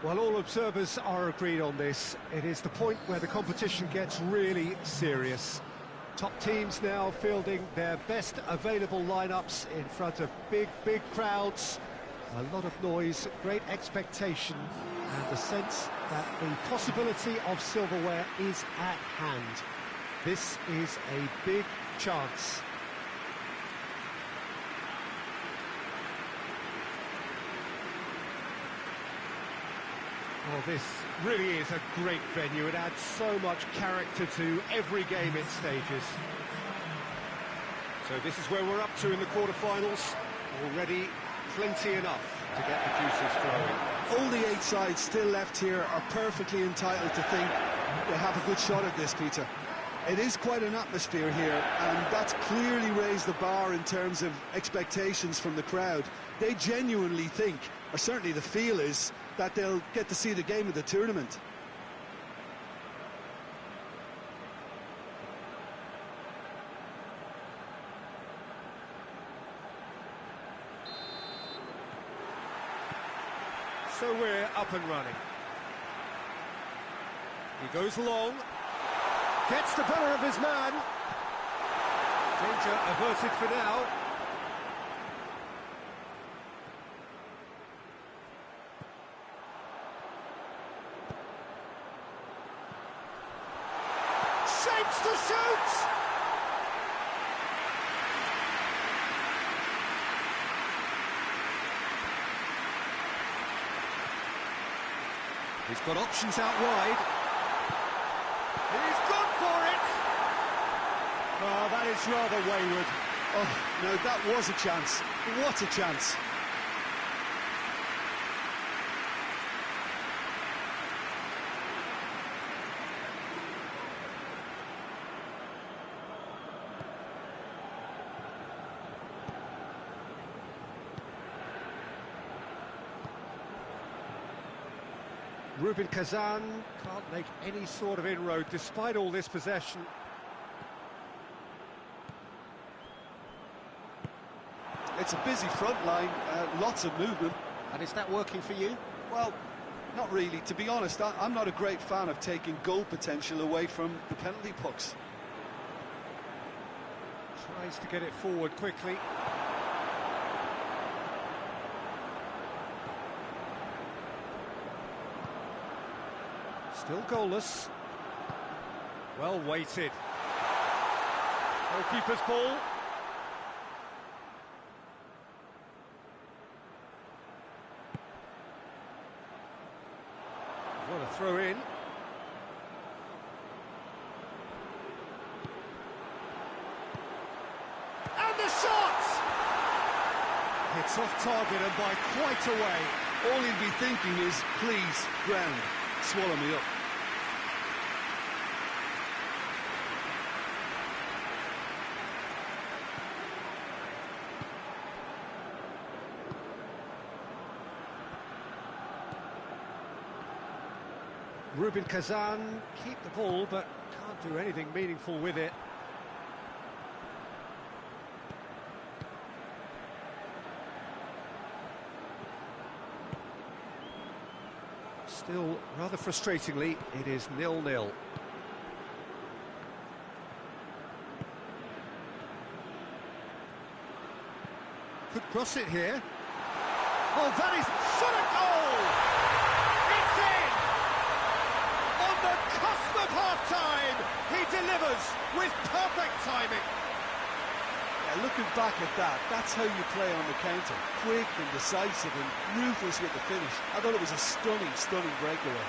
Well, all observers are agreed on this. It is the point where the competition gets really serious. Top teams now fielding their best available lineups in front of big crowds. A lot of noise, great expectation, and the sense that the possibility of silverware is at hand. This is a big chance. Well, this really is a great venue. It adds so much character to every game it stages. So this is where we're up to in the quarterfinals. Already plenty enough to get the juices flowing. All the 8 sides still left here are perfectly entitled to think they have a good shot at this, Peter. It is quite an atmosphere here, and that's clearly raised the bar in terms of expectations from the crowd. They genuinely think, or certainly the feel is, that they'll get to see the game of the tournament. So we're up and running. He goes long, gets the better of his man. Danger averted for now. Shapes to shoot! He's got options out wide. He's gone for it! Oh, that is rather wayward. Oh, no, that was a chance. What a chance. RUBIN KAZAN can't make any sort of inroad despite all this possession. It's a busy front line, lots of movement. And is that working for you? Well, not really. To be honest, I'm not a great fan of taking goal potential away from the penalty pucks. Tries to get it forward quickly. Still goalless. Well weighted. Goalkeeper's ball. What a throw in. And the shot! It's off target and by quite a way. All he'd be thinking is, please, ground, swallow me up. RUBIN KAZAN keep the ball, but can't do anything meaningful with it. Still, rather frustratingly, it is 0-0. Could cross it here. Oh, that is shot a goal! It's in! On the cusp of half-time, he delivers with perfect timing. Yeah, looking back at that, that's how you play on the counter. Quick and decisive and ruthless with the finish. I thought it was a stunning breakaway.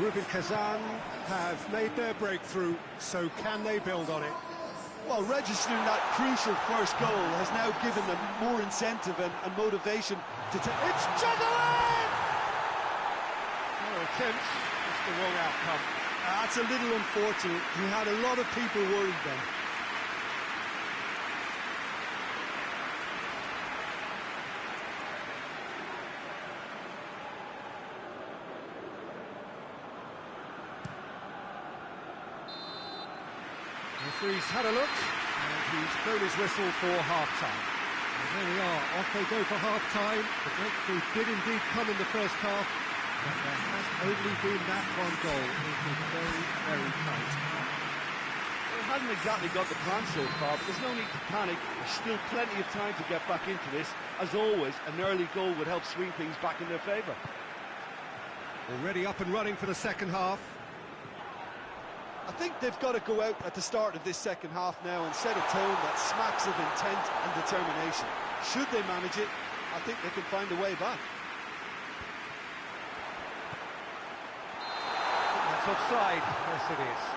RUBIN KAZAN have made their breakthrough, so can they build on it? Well, registering that crucial first goal has now given them more incentive and motivation to take... It's Juggling! Oh, attempts, just the wrong outcome. That's a little unfortunate. He had a lot of people worried then. Referee's had a look, and he's blown his whistle for half-time. There we are, off they go for half-time. The breakthrough did indeed come in the first half, but there has only been that one goal. It was very, very tight. It hasn't exactly got the plan so far, but there's no need to panic. There's still plenty of time to get back into this. As always, an early goal would help swing things back in their favour. Already up and running for the second half. I think they've got to go out at the start of this second half now and set a tone that smacks of intent and determination. Should they manage it, I think they can find a way back. That's offside. Yes, it is.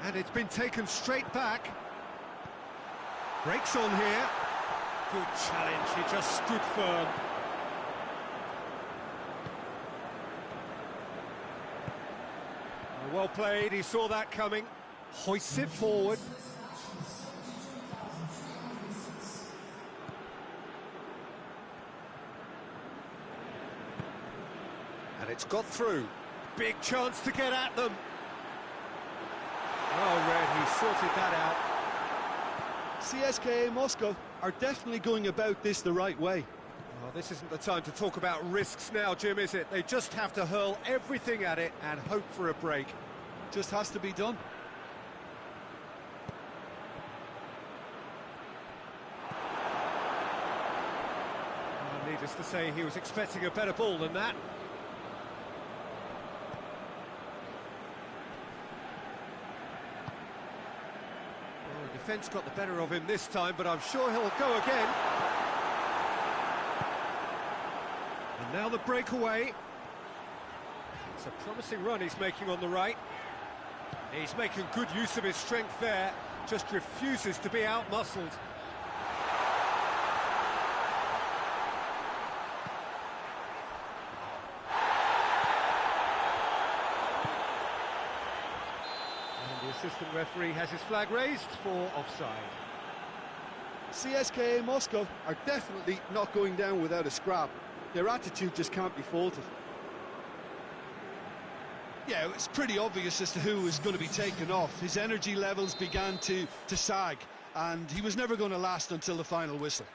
And it's been taken straight back. Breaks on here. Good challenge, he just stood firm. Well played, he saw that coming. Hoists it forward. And it's got through. Big chance to get at them. Oh, Red, he sorted that out. CSKA Moscow are definitely going about this the right way. Well, this isn't the time to talk about risks now, Jim, is it? They just have to hurl everything at it and hope for a break. Just has to be done. Well, needless to say, he was expecting a better ball than that. Defence got the better of him this time, but I'm sure he'll go again. And now the breakaway. It's a promising run he's making on the right. He's making good use of his strength there, just refuses to be out-muscled. The assistant referee has his flag raised for offside. CSKA Moscow are definitely not going down without a scrap. Their attitude just can't be faulted. Yeah, it's pretty obvious as to who was going to be taken off. His energy levels began to sag, and he was never going to last until the final whistle.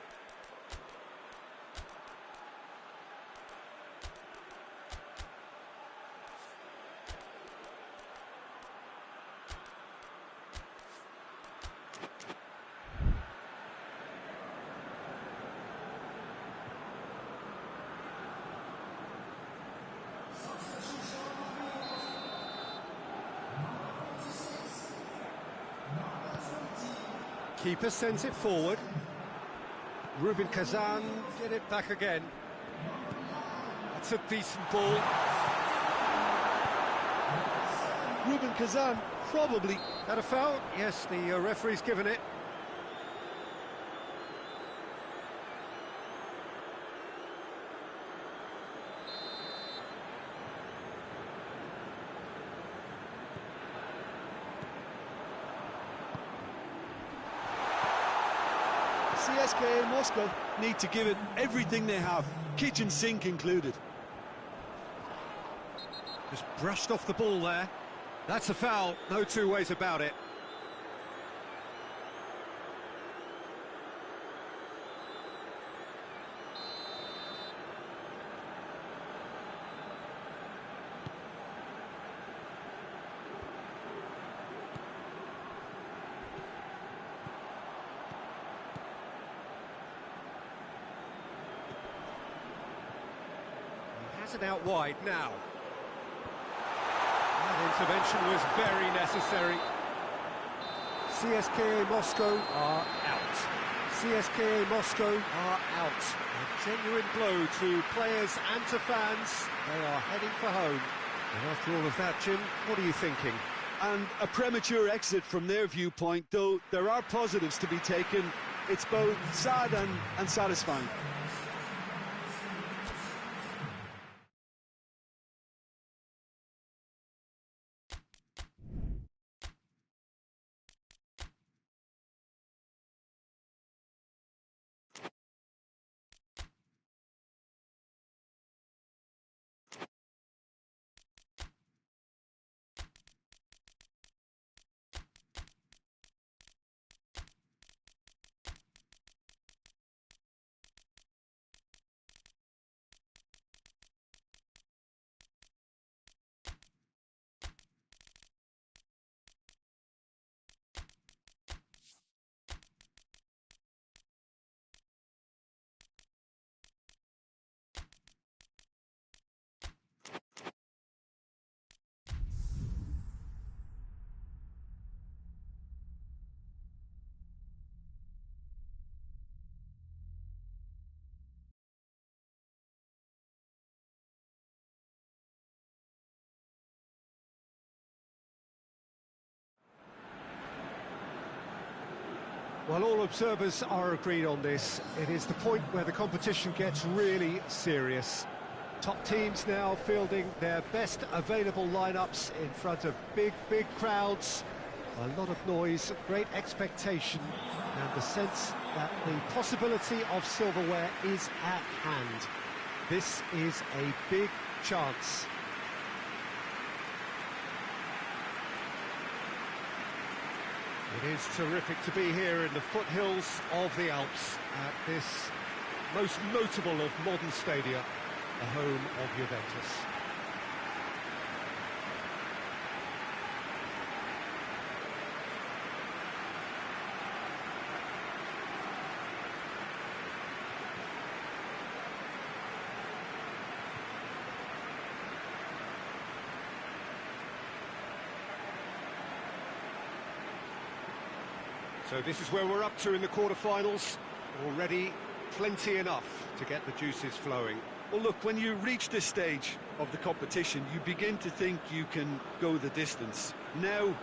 Keeper sends it forward. RUBIN KAZAN get it back again. That's a decent ball. RUBIN KAZAN probably... Had a foul? Yes, the referee's given it. CSKA Moscow need to give it everything they have, kitchen sink included. Just brushed off the ball there. That's a foul, no two ways about it. It out wide now. That intervention was very necessary. CSKA Moscow are out. CSKA Moscow are out. A genuine blow to players and to fans. They are heading for home. And after all of that, Jim, what are you thinking? And a premature exit from their viewpoint, though there are positives to be taken. It's both sad and satisfying. Well, all observers are agreed on this. It is the point where the competition gets really serious. Top teams now fielding their best available lineups in front of big crowds. A lot of noise, great expectation, and the sense that the possibility of silverware is at hand. This is a big chance. It is terrific to be here in the foothills of the Alps at this most notable of modern stadia, the home of Juventus. So this is where we're up to in the quarterfinals. Already plenty enough to get the juices flowing. Well, look, when you reach this stage of the competition, you begin to think you can go the distance. Now,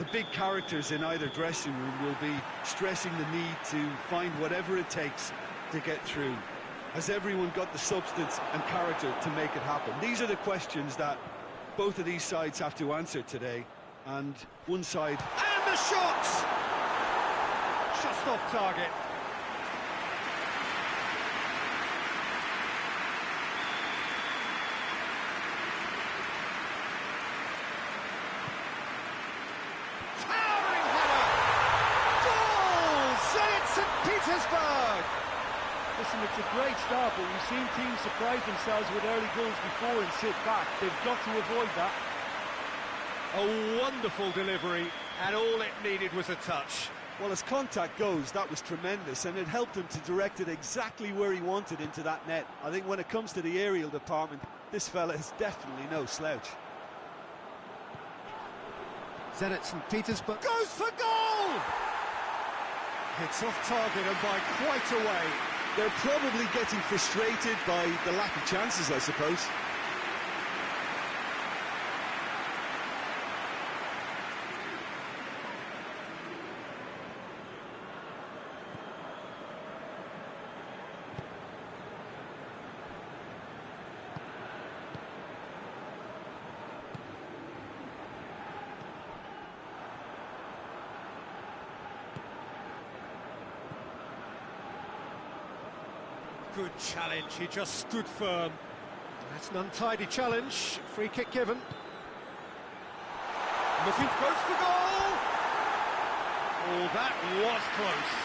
the big characters in either dressing room will be stressing the need to find whatever it takes to get through. Has everyone got the substance and character to make it happen? These are the questions that both of these sides have to answer today. And one side... And the shots! Just off target. Towering header! Goal! Zenit St. Petersburg! Listen, it's a great start, but we've seen teams surprise themselves with early goals before and sit back. They've got to avoid that. A wonderful delivery, and all it needed was a touch. Well, as contact goes, that was tremendous, and it helped him to direct it exactly where he wanted into that net. I think when it comes to the aerial department, this fella is definitely no slouch. Zenit St. Petersburg goes for goal! It's off target and by quite a way. They're probably getting frustrated by the lack of chances, I suppose. Good challenge, he just stood firm. That's an untidy challenge, free kick given. Looking close for goal! Oh, that was close.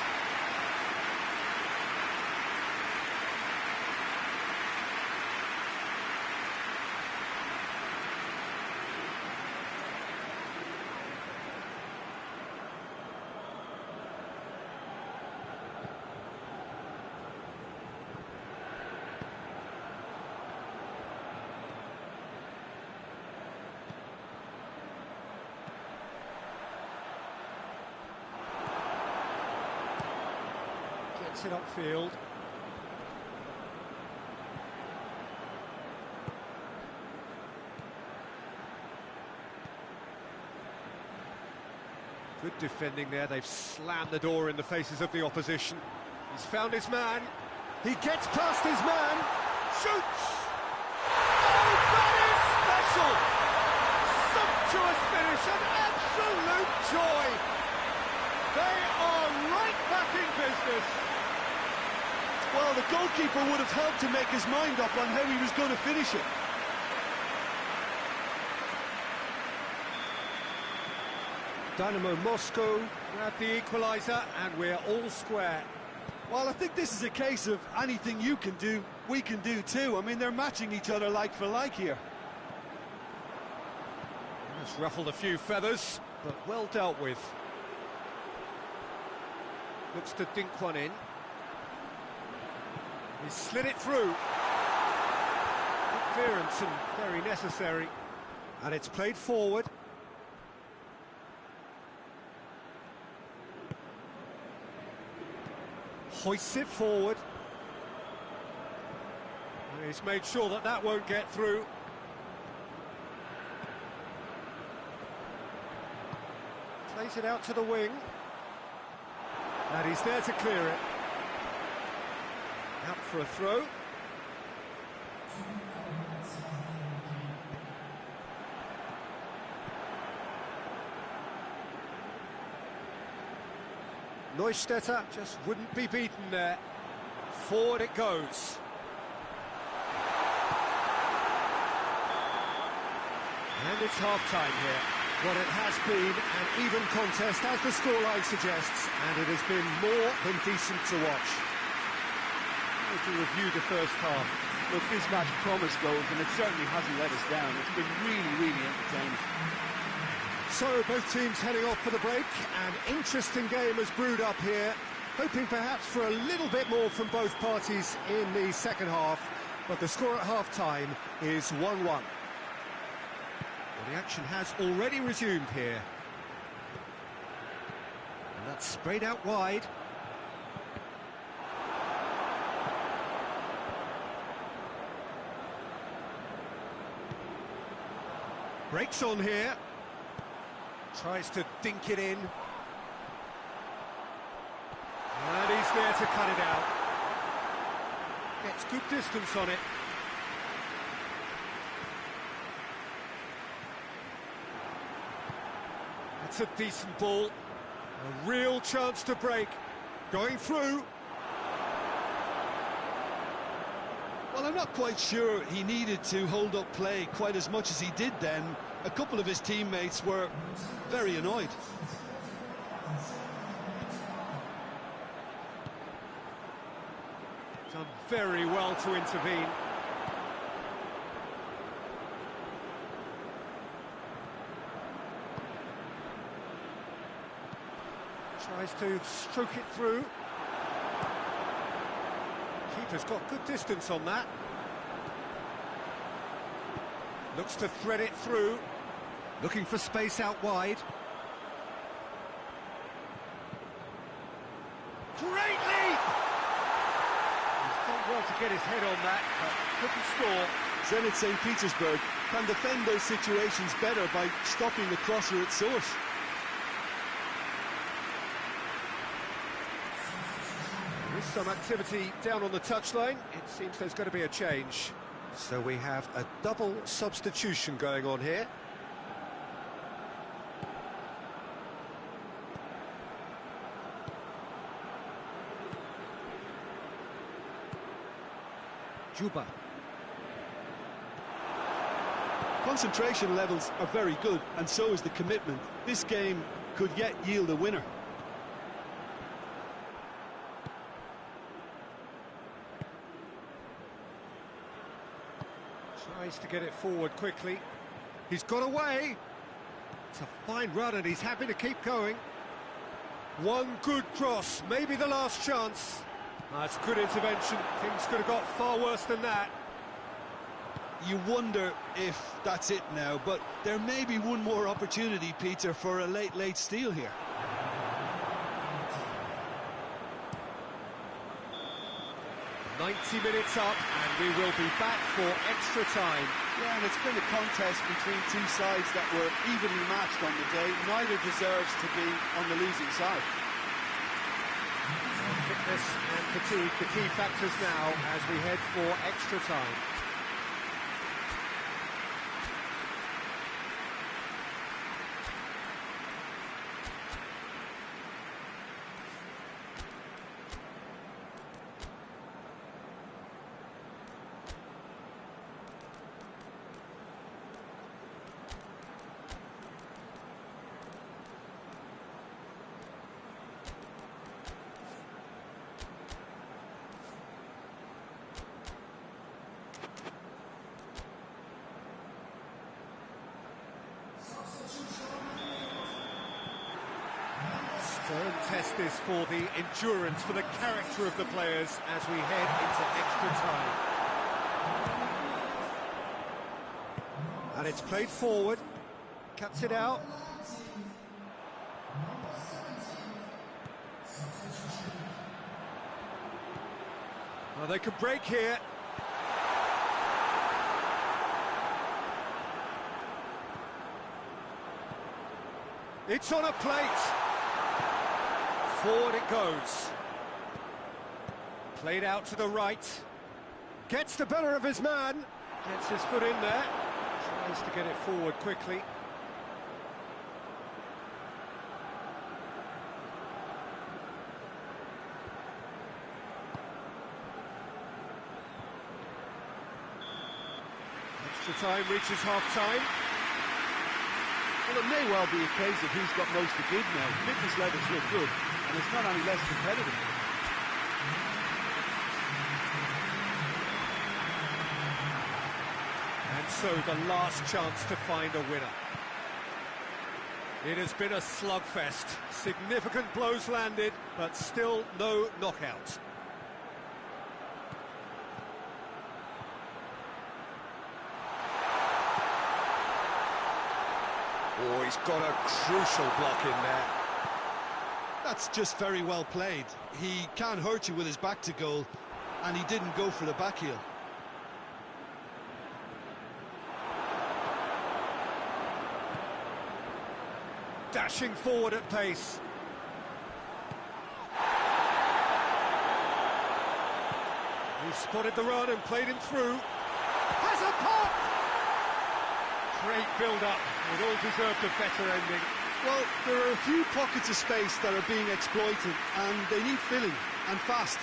Gets it upfield. Good defending there, they've slammed the door in the faces of the opposition. He's found his man, he gets past his man, shoots! Oh, that is special! Sumptuous finish, an absolute joy! They are right back in business! Well, the goalkeeper would have helped to make his mind up on how he was going to finish it. Dynamo Moscow grab the equaliser, and we're all square. Well, I think this is a case of anything you can do, we can do too. I mean, they're matching each other like for like here. It's ruffled a few feathers, but well dealt with. Looks to dink one in. He slid it through. Good clearance and very necessary. And it's played forward. Hoists it forward. And he's made sure that that won't get through. Plays it out to the wing. And he's there to clear it. Out for a throw. Neustädter just wouldn't be beaten there. Forward it goes. And it's half-time here. Well, it has been an even contest, as the scoreline suggests, and it has been more than decent to watch. To review the first half. Look, this match promised goals, and it certainly hasn't let us down. It's been really, really entertaining. So, both teams heading off for the break. An interesting game has brewed up here, hoping perhaps for a little bit more from both parties in the second half, but the score at half-time is 1-1. Well, the action has already resumed here. And that's sprayed out wide. Breaks on here. Tries to dink it in. And he's there to cut it out. Gets good distance on it. That's a decent ball. A real chance to break. Going through. Well, I'm not quite sure he needed to hold up play quite as much as he did then. A couple of his teammates were very annoyed. Done very well to intervene. Tries to stroke it through. Keeper's got good distance on that. Looks to thread it through. Looking for space out wide. Great leap! He's done well to get his head on that, but couldn't score. Zenit St. Petersburg can defend those situations better by stopping the crosser at source. There is some activity down on the touchline. It seems there's going to be a change. So we have a double substitution going on here. Juba. Concentration levels are very good, and so is the commitment. This game could yet yield a winner. Tries to get it forward quickly. He's got away. It's a fine run and he's happy to keep going. One good cross, maybe the last chance. That's good intervention. Things could have got far worse than that. You wonder if that's it now, but there may be one more opportunity, Peter, for a late steal here. "90 minutes up, and we will be back for extra time." Yeah, and it's been a contest between two sides that were evenly matched on the day. Neither deserves to be on the losing side. Fitness and fatigue, the key factors now as we head for extra time. Stern test this for the endurance, for the character of the players as we head into extra time. And it's played forward, cuts it out. Well, they could break here. It's on a plate. Forward it goes. Played out to the right. Gets the better of his man. Gets his foot in there. Tries to get it forward quickly. Extra time reaches half-time. Well, it may well be a case of who's got most to give now. Fitness levels look good, and it's not any less competitive. And so the last chance to find a winner. It has been a slugfest. Significant blows landed, but still no knockout. Oh, he's got a crucial block in there. That's just very well played. He can't hurt you with his back to goal, and he didn't go for the back heel. Dashing forward at pace. He spotted the run and played him through. Has a pop! Great build-up. It all deserved a better ending. Well, there are a few pockets of space that are being exploited, and they need filling, and fast.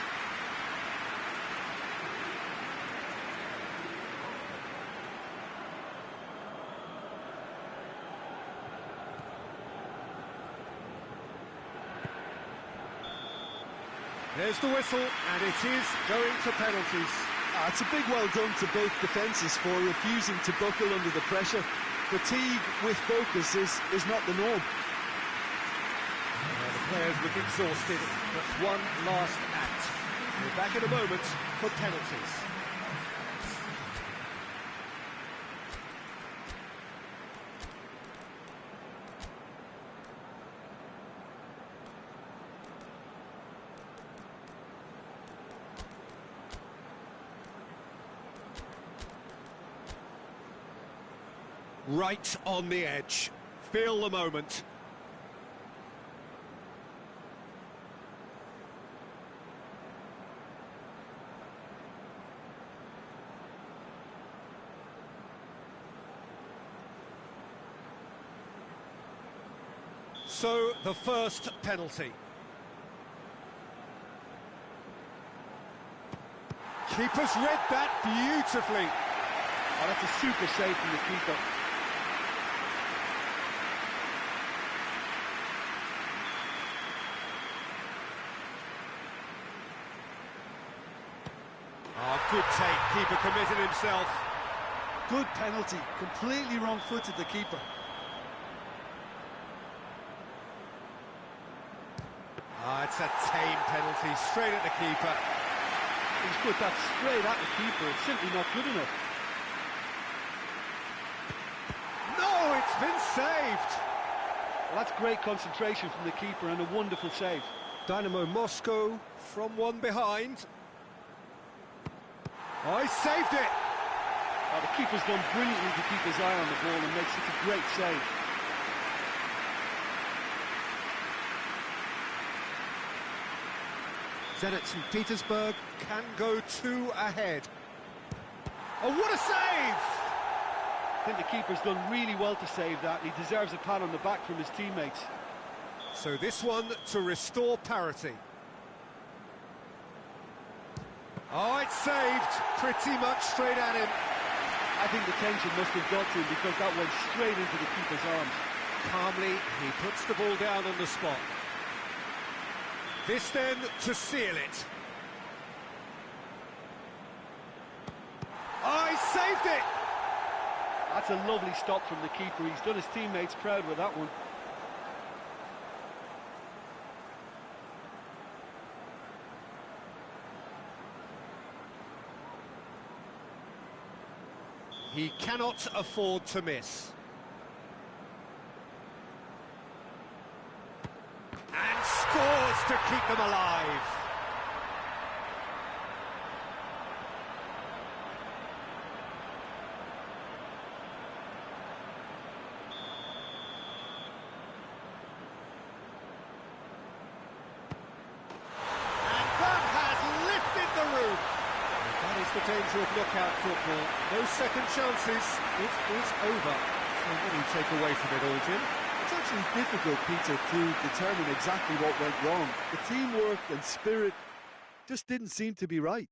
There's the whistle, and it is going to penalties. It's a big well done to both defences for refusing to buckle under the pressure. Fatigue with focus is not the norm. The players look exhausted, but one last act. We're back in a moment for penalties. Right on the edge. Feel the moment. So, the first penalty. Keeper's read that beautifully. Oh, that's a super save from the keeper. Oh, good take. Keeper committed himself. Good penalty. Completely wrong-footed, the keeper. It's a tame penalty, straight at the keeper. He's put that straight at the keeper. It's simply not good enough. No, it's been saved. Well, that's great concentration from the keeper and a wonderful save. Dynamo Moscow from one behind. Oh, he saved it. Oh, the keeper's done brilliantly to keep his eye on the ball and makes such a great save. Zenit St. Petersburg can go 2 ahead. Oh, what a save! I think the keeper's done really well to save that, and he deserves a pat on the back from his teammates. So this one to restore parity. Oh, it's saved. Pretty much straight at him. I think the tension must have got to him because that went straight into the keeper's arms. Calmly, he puts the ball down on the spot. This then to seal it. Oh, he saved it! That's a lovely stop from the keeper. He's done his teammates proud with that one. He cannot afford to miss. And scores to keep them alive. danger of knockout football. No second chances. It is over. And what do you take away from it all, Jim? It's actually difficult, Peter, to determine exactly what went wrong. The teamwork and spirit just didn't seem to be right.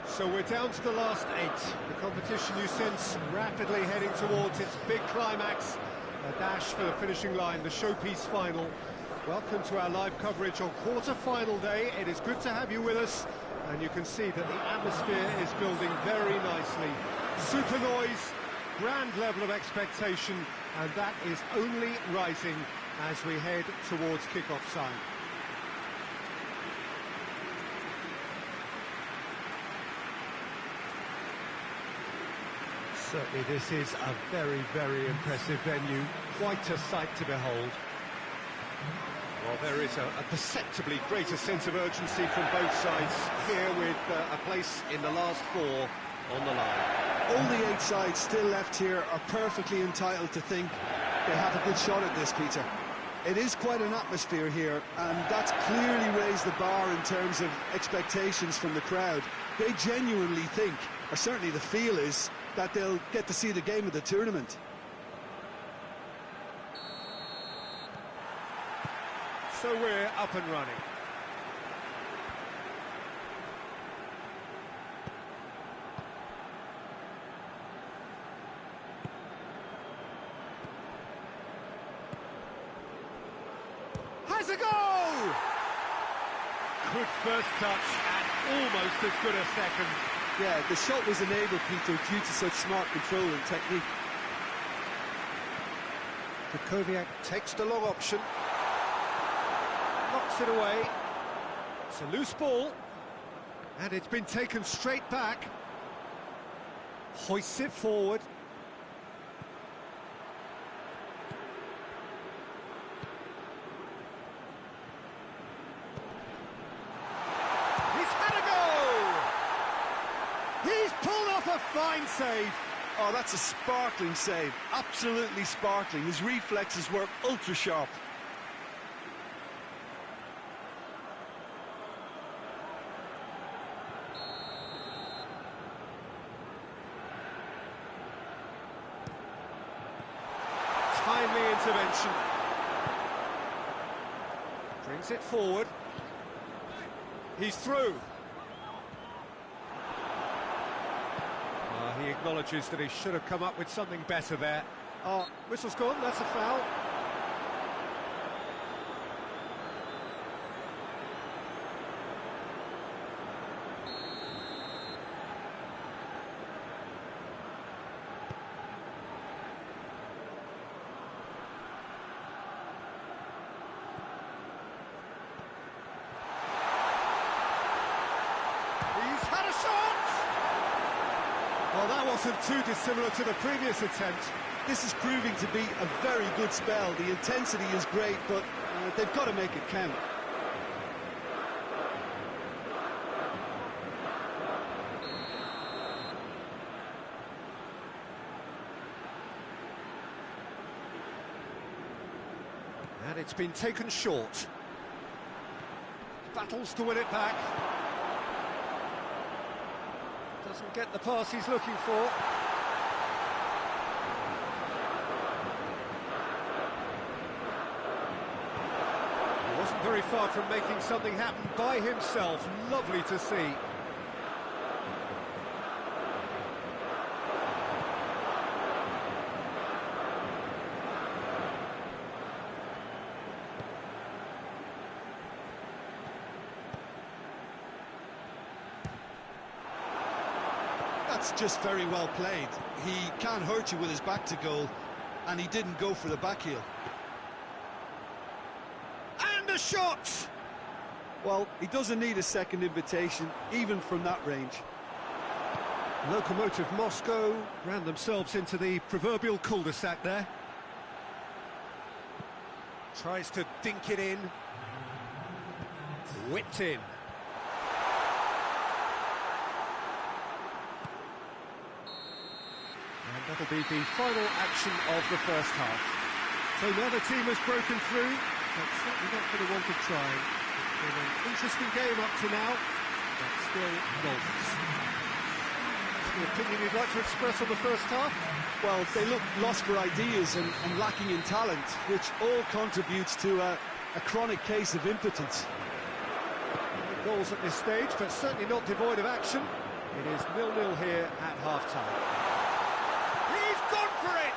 So we're down to the last 8. The competition, you sense, rapidly heading towards its big climax. A dash for the finishing line, the showpiece final. Welcome to our live coverage on quarter-final day. It is good to have you with us, and you can see that the atmosphere is building very nicely. Super noise, grand level of expectation, and that is only rising as we head towards kick-off time. Certainly this is a very, very impressive venue. Quite a sight to behold. Well, there is a perceptibly greater sense of urgency from both sides here, with a place in the last 4 on the line. All the 8 sides still left here are perfectly entitled to think they have a good shot at this, Peter. It is quite an atmosphere here, and that's clearly raised the bar in terms of expectations from the crowd. They genuinely think, or certainly the feel is, that they'll get to see the game of the tournament. So we're up and running. Has a goal! Good first touch and almost as good a second. Yeah, the shot was enabled, Peter, due to such smart control and technique. Kukoviak takes the long option. Knocks it away. It's a loose ball. And it's been taken straight back. Hoists it forward. He's pulled off a fine save. Oh, that's a sparkling save. Absolutely sparkling. His reflexes were ultra sharp. Timely intervention. Brings it forward. He's through. He acknowledges that he should have come up with something better there. Oh, whistle's gone, that's a foul. He's had a shot! Well, that wasn't too dissimilar to the previous attempt. This is proving to be a very good spell. The intensity is great, but they've got to make it count. And it's been taken short. Battles to win it back. Doesn't get the pass he's looking for. He wasn't very far from making something happen by himself. Lovely to see. That's just very well played. He can't hurt you with his back to goal, and he didn't go for the back heel. And a shot! Well, he doesn't need a second invitation, even from that range. Lokomotiv Moscow ran themselves into the proverbial cul-de-sac there. Tries to dink it in. Whipped in. And that'll be the final action of the first half. So now the team has broken through, but certainly not going to want to try. It's been an interesting game up to now, but still goals. Any opinion you'd like to express on the first half? Well, they look lost for ideas and lacking in talent, which all contributes to a chronic case of impotence. No goals at this stage, but certainly not devoid of action. It is 0-0 here at half-time. He's gone for it!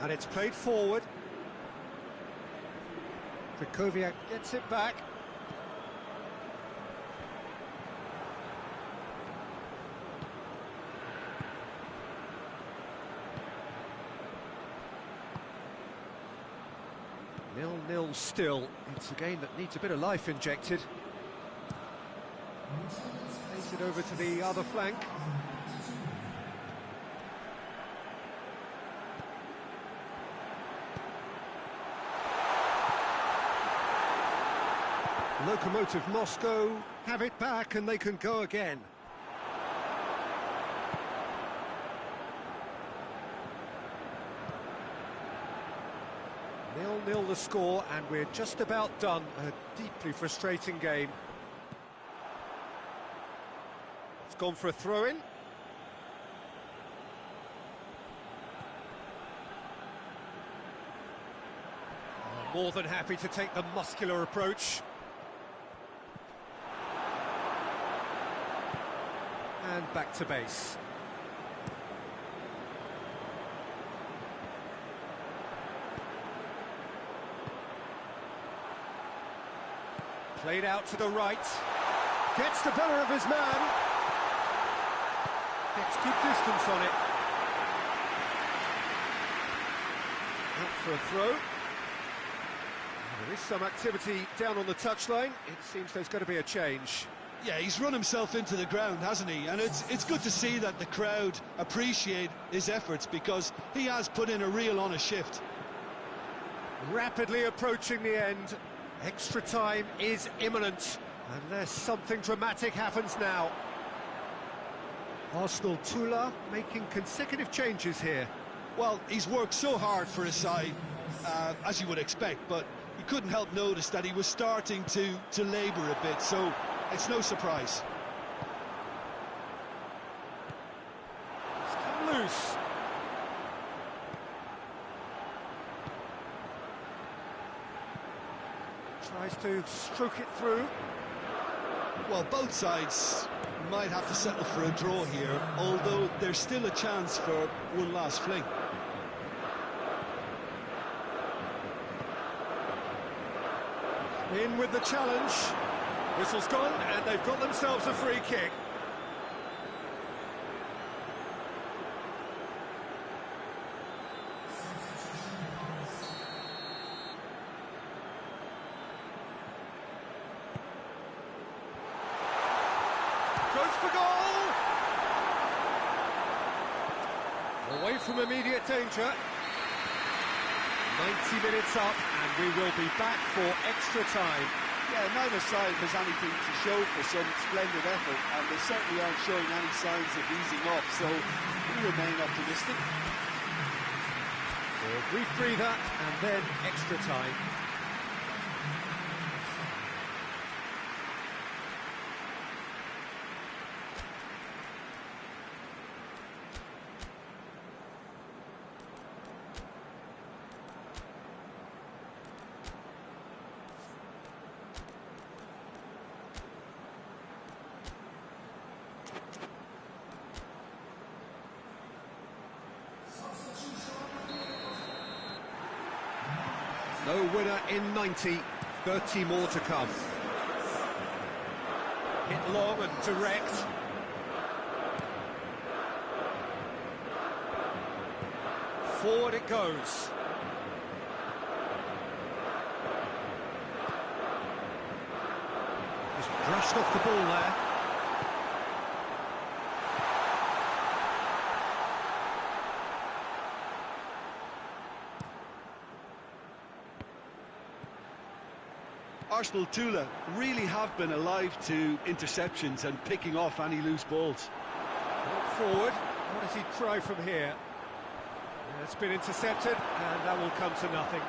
And it's played forward. Krychowiak gets it back. Nil-nil still. It's a game that needs a bit of life injected. Plays it over to the other flank. Lokomotiv Moscow have it back and they can go again. Nil-nil the score, and we're just about done. A deeply frustrating game. It's gone for a throw-in. More than happy to take the muscular approach. And back to base. Played out to the right. Gets the better of his man. Gets good distance on it. Out for a throw. There is some activity down on the touchline. It seems there's going to be a change. Yeah, he's run himself into the ground, hasn't he? And it's good to see that the crowd appreciate his efforts, because he has put in a real honest shift. Rapidly approaching the end. Extra time is imminent, unless something dramatic happens now. Arsenal TULA making consecutive changes here. Well, he's worked so hard for his side, as you would expect, but you couldn't help notice that he was starting to labour a bit, so it's no surprise. It's come loose. Tries to stroke it through. Well, both sides might have to settle for a draw here, although there's still a chance for one last fling. In with the challenge. Whistle's gone, and they've got themselves a free kick. goes for goal! Away from immediate danger. 90 minutes up, and we will be back for extra time. Yeah, neither side has anything to show for some splendid effort, and they certainly aren't showing any signs of easing off, so we remain optimistic. A brief breather, and then extra time. No winner in 90, 30 more to come. Hit long and direct. Forward it goes. Just brushed off the ball there. Arsenal TULA really have been alive to interceptions and picking off any loose balls. Forward, what does he try from here? It's been intercepted, and that will come to nothing.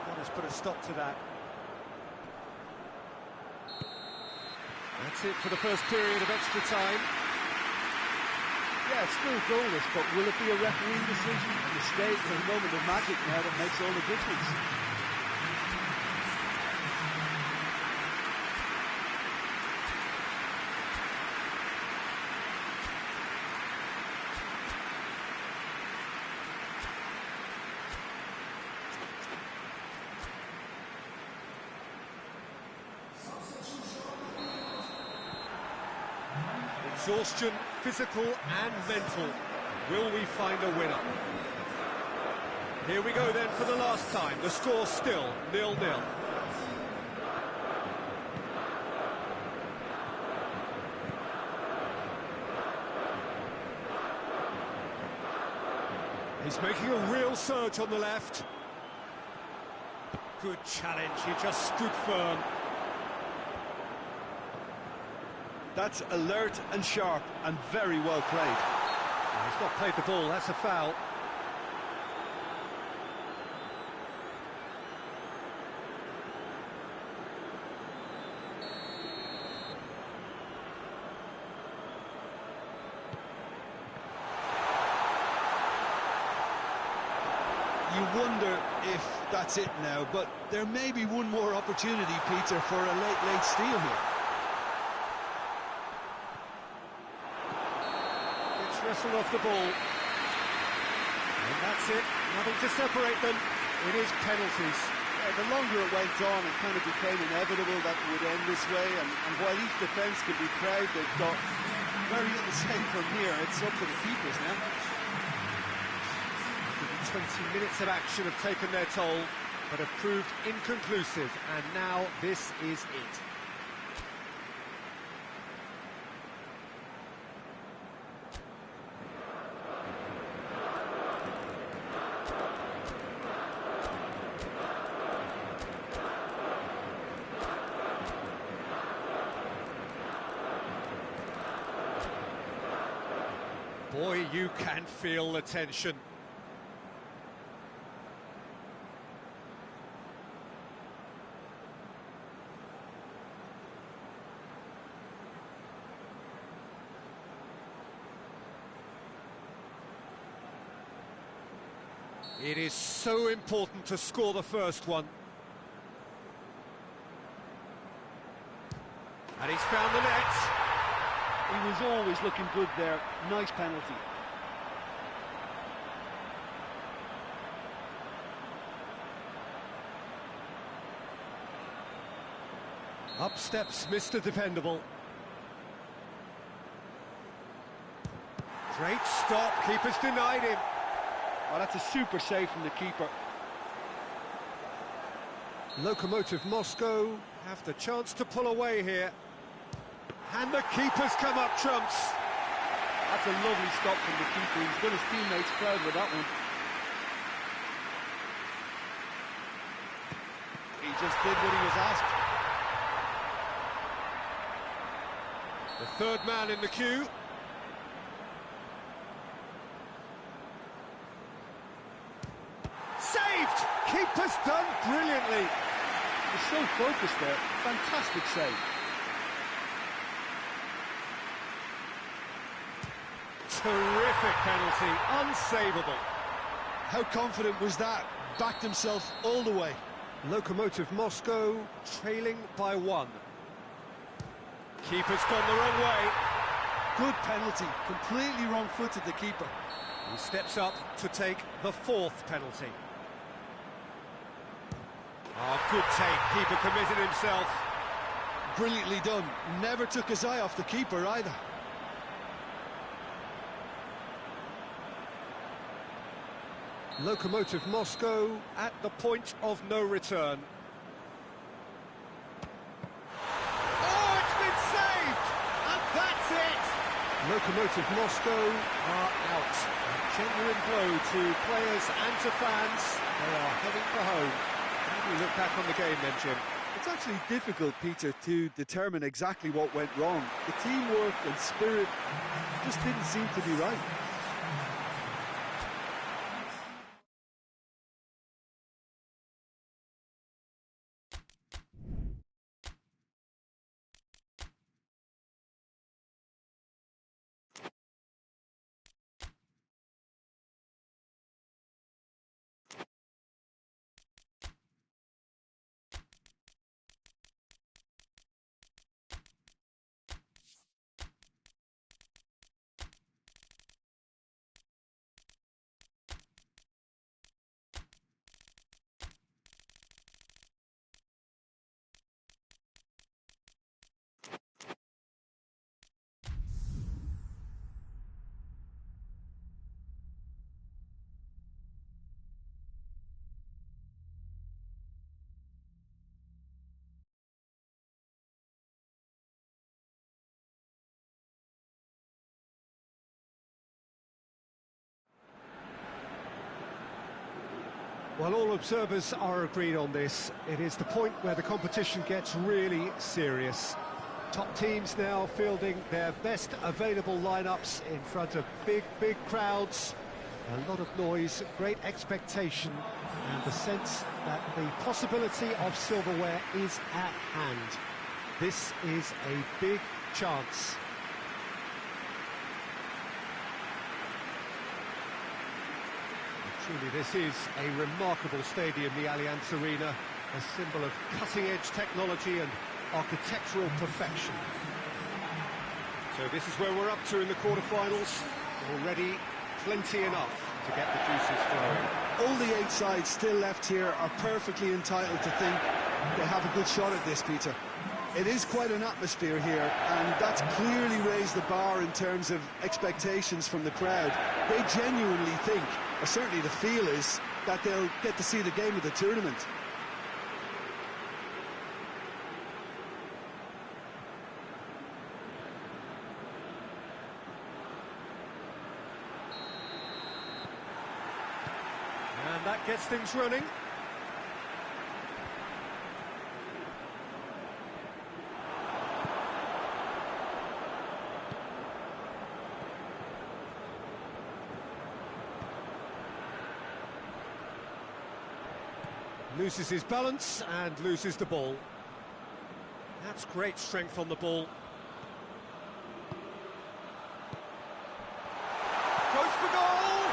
That has put a stop to that. That's it for the first period of extra time. Yeah, still goalless, but will it be a refereeing decision? A mistake, a moment of magic now that makes all the difference. Exhaustion, physical and mental. Will we find a winner? Here we go then for the last time. The score still 0-0. He's making a real surge on the left. Good challenge, he just stood firm. That's alert and sharp and very well played. He's not played the ball, that's a foul. You wonder if that's it now, but there may be one more opportunity, Peter, for a late steal here. Wrestled off the ball. And that's it. Nothing to separate them. It is penalties. Yeah, the longer it went on, it kind of became inevitable that it would end this way. And while each defence can be proud, they've got very little say from here. It's up to the keepers now. 20 minutes of action have taken their toll, but have proved inconclusive. And now this is it. Boy, you can feel the tension. It is so important to score the first one. And he's found the net. He was always looking good there. Nice penalty. Up steps Mr. Dependable. Great stop, keeper's denied him. Oh, that's a super save from the keeper. Lokomotiv Moscow have the chance to pull away here. And the keeper's come up trumps. That's a lovely stop from the keeper. He's done his teammates proud with that one. He just did what he was asked. The third man in the queue. Saved! Keeper's done brilliantly. He's so focused there. Fantastic save. Terrific penalty, unsavable. How confident was that? Backed himself all the way. Lokomotiv Moscow trailing by 1. Keeper's gone the wrong way. Good penalty, completely wrong-footed, the keeper. He steps up to take the 4th penalty. Oh, good take, keeper committed himself. Brilliantly done, never took his eye off the keeper either. Lokomotiv Moscow at the point of no return. Oh, it's been saved! And that's it! Lokomotiv Moscow are out. A genuine blow to players and to fans. They are heading for home. How do you look back on the game then, Jim? It's actually difficult, Peter, to determine exactly what went wrong. The teamwork and spirit just didn't seem to be right. Well, all observers are agreed on this. It is the point where the competition gets really serious. Top teams now fielding their best available lineups in front of big crowds. A lot of noise, great expectation, and the sense that the possibility of silverware is at hand. This is a big chance. Truly, this is a remarkable stadium, the Allianz Arena, a symbol of cutting-edge technology and architectural perfection. So this is where we're up to in the quarterfinals. Already plenty enough to get the juices flowing. All the 8 sides still left here are perfectly entitled to think they have a good shot at this, Peter. It is quite an atmosphere here, and that's clearly raised the bar in terms of expectations from the crowd. They genuinely think, or certainly the feel is, that they'll get to see the game of the tournament. And that gets things running. Loses his balance and loses the ball. That's great strength on the ball. Goes for goal!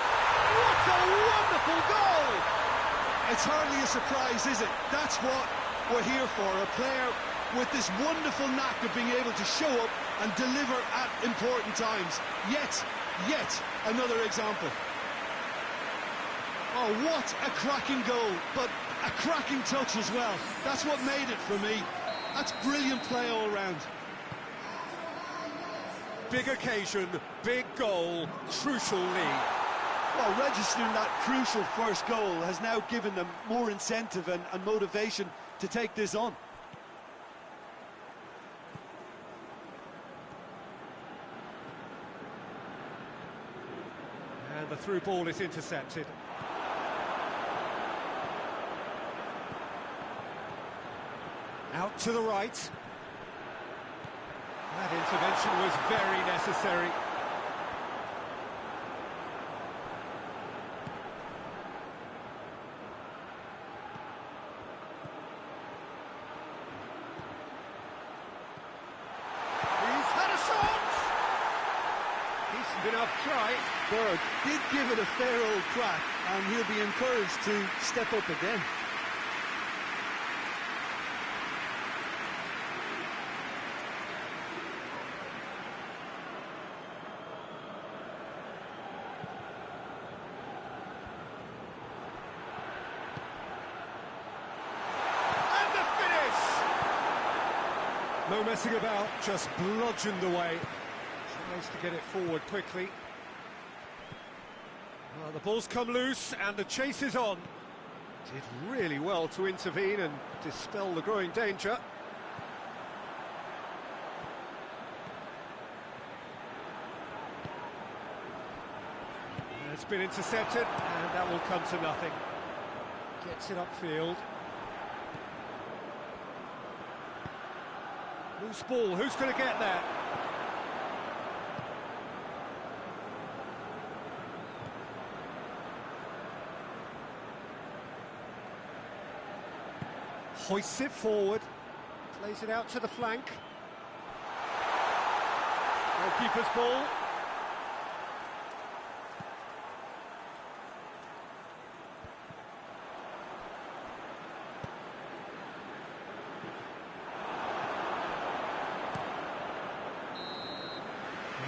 What a wonderful goal! It's hardly a surprise, is it? That's what we're here for, a player with this wonderful knack of being able to show up and deliver at important times. Yet another example. Oh, what a cracking goal, but a cracking touch as well. That's what made it for me. That's brilliant play all round. Big occasion, big goal, crucial lead. Well, registering that crucial first goal has now given them more incentive and motivation to take this on. through ball is intercepted. Out to the right. That intervention was very necessary. He's had a shot! Decent enough try. Berg did give it a fair old crack, and he'll be encouraged to step up again. No messing about, just bludgeoned away. Tries to get it forward quickly. Well, the ball's come loose and the chase is on. Did really well to intervene and dispel the growing danger. It's been intercepted and that will come to nothing. Gets it upfield. Loose ball, who's going to get there? Hoists it forward, plays it out to the flank. Goalkeeper's ball.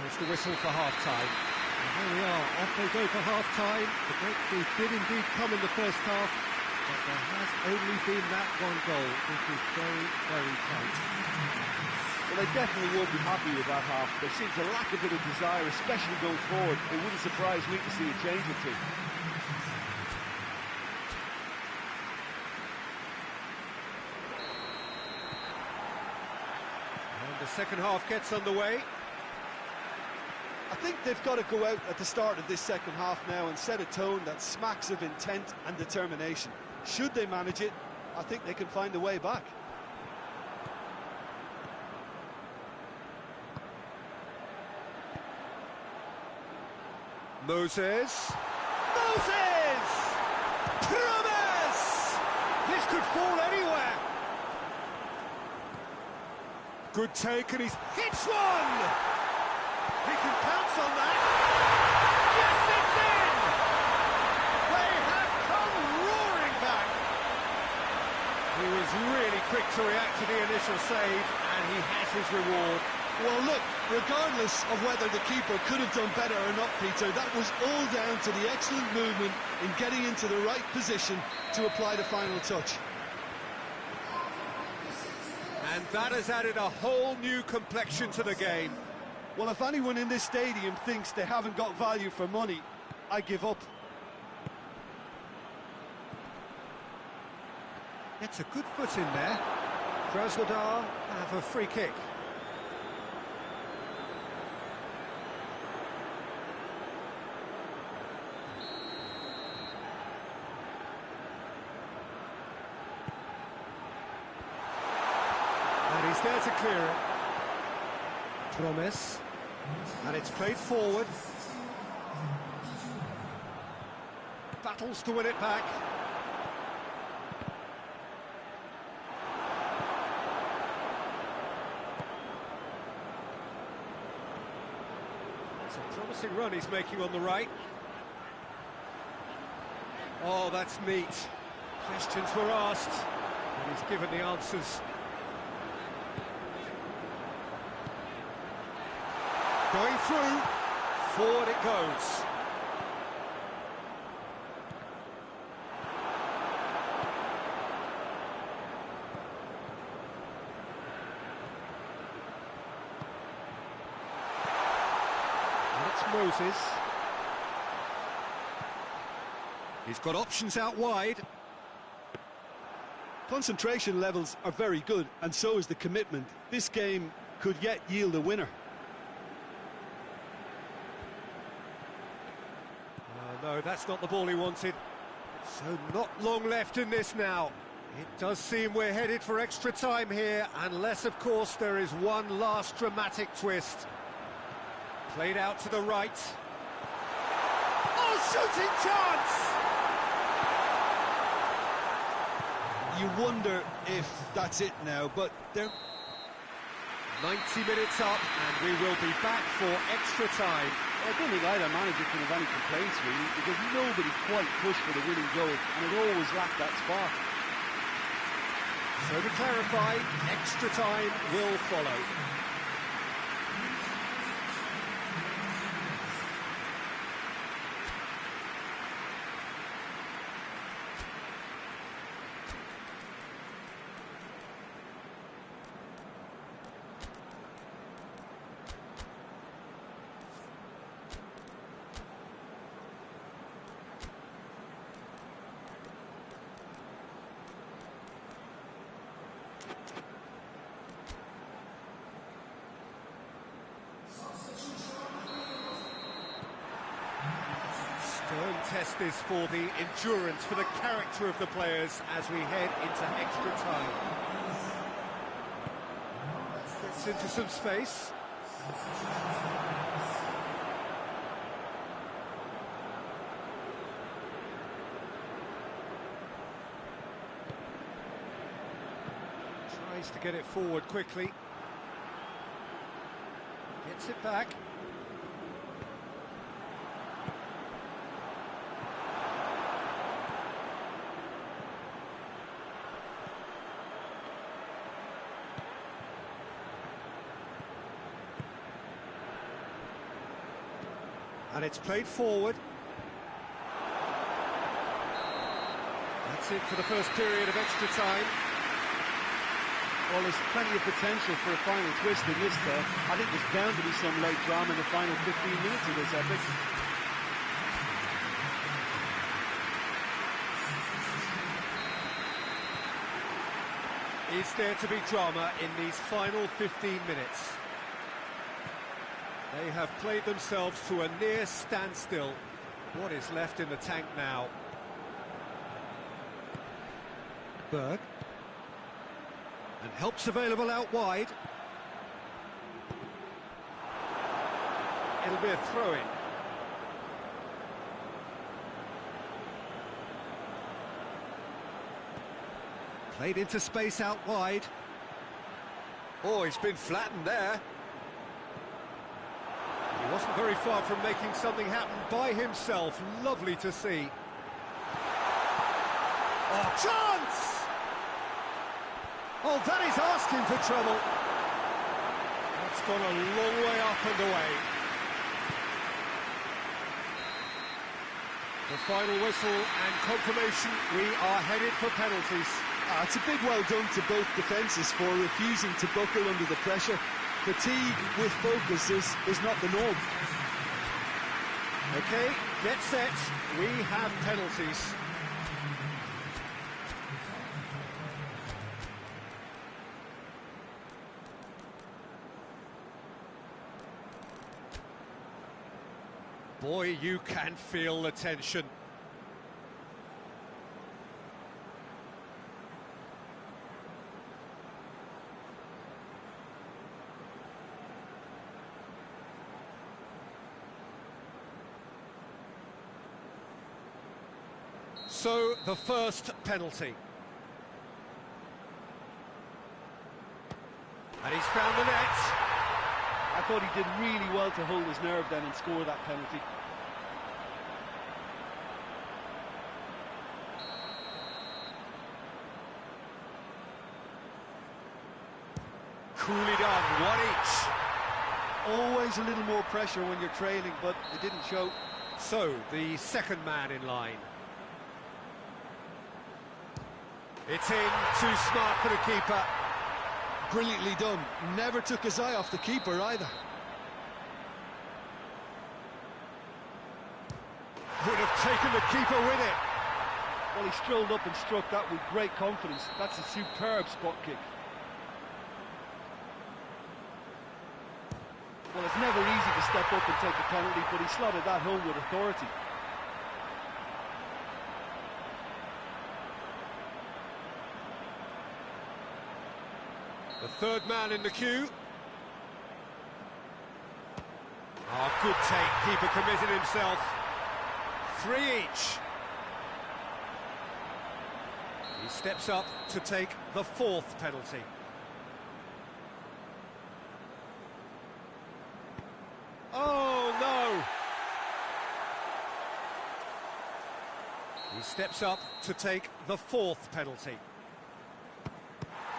There's the whistle for half-time. And here we are, off they go for half-time. The breakthrough did indeed come in the first half, but there has only been that one goal, which is very, very tight. Well, they definitely won't be happy with that half. There seems a lack of bit of desire, especially going forward. It wouldn't surprise me to see a change or two. And the second half gets underway. I think they've got to go out at the start of this second half now and set a tone that smacks of intent and determination. Should they manage it, I think they can find a way back. Moses! Promise! This could fall anywhere! Good take and he's hits one! He can pounce on that. Yes, it's in! They have come roaring back. He was really quick to react to the initial save, and he has his reward. Well, look, regardless of whether the keeper could have done better or not, Peter, that was all down to the excellent movement in getting into the right position to apply the final touch. And that has added a whole new complexion to the game. Well, if anyone in this stadium thinks they haven't got value for money, I give up. Gets a good foot in there. KRASNODAR have a free kick. And he's there to clear it. Promise. And it's played forward. Battles to win it back. It's a promising run he's making on the right. Oh, that's neat. Questions were asked, and he's given the answers. Going through, forward it goes. And it's Moses. He's got options out wide. Concentration levels are very good, and so is the commitment. This game could yet yield a winner. that's not the ball he wanted. So not long left in this now. It does seem we're headed for extra time here, unless, of course, there is one last dramatic twist. Played out to the right. Oh, shooting chance! You wonder if that's it now, but they're... 90 minutes up, and we will be back for extra time. I don't think either manager can have any complaints, really, because nobody quite pushed for the winning goal, and it always lacked that spark. So to clarify, extra time will follow. Test this for the endurance, for the character of the players as we head into extra time. Gets into some space. Tries to get it forward quickly. Gets it back. And it's played forward. That's it for the first period of extra time. Well, there's plenty of potential for a final twist in this, though. I think there's bound to be some late drama in the final 15 minutes of this epic. Is there to be drama in these final 15 minutes? They have played themselves to a near standstill. What is left in the tank now? Berg. And help's available out wide. It'll be a throw-in. Played into space out wide. Oh, he's been flattened there. He wasn't very far from making something happen by himself. Lovely to see. Oh, chance! Oh, that is asking for trouble. That's gone a long way up and away. The final whistle and confirmation, we are headed for penalties. It's a big well done to both defences for refusing to buckle under the pressure. Fatigue with focus is not the norm. Okay, get set. We have penalties. Boy, you can feel the tension. So, the first penalty. And he's found the net. I thought he did really well to hold his nerve then and score that penalty. Coolly done, one each. Always a little more pressure when you're trailing, but it didn't show. So, the second man in line. It's in, too smart for the keeper. Brilliantly done. Never took his eye off the keeper either. Would have taken the keeper with it. Well, he strolled up and struck that with great confidence. That's a superb spot kick. Well, it's never easy to step up and take a penalty, but he slotted that home with authority. The third man in the queue. Oh, good take. Keeper committed himself. 3 each. He steps up to take the 4th penalty. Oh, no! He steps up to take the 4th penalty.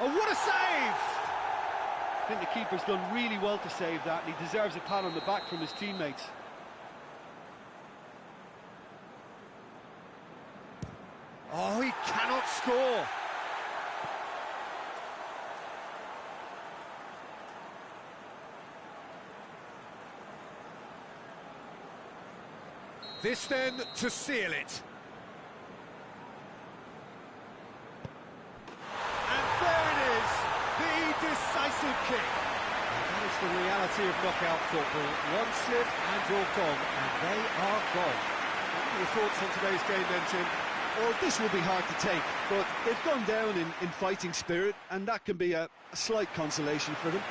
Oh, what a save! I think the keeper's done really well to save that, and he deserves a pat on the back from his teammates. Oh, he cannot score. This then to seal it. And there it is, the decisive kick. And that is the reality of knockout football. One slip and you're gone, and they are gone. What are your thoughts on today's game then, Jim? Well, this will be hard to take, but they've gone down in fighting spirit, and that can be a slight consolation for them.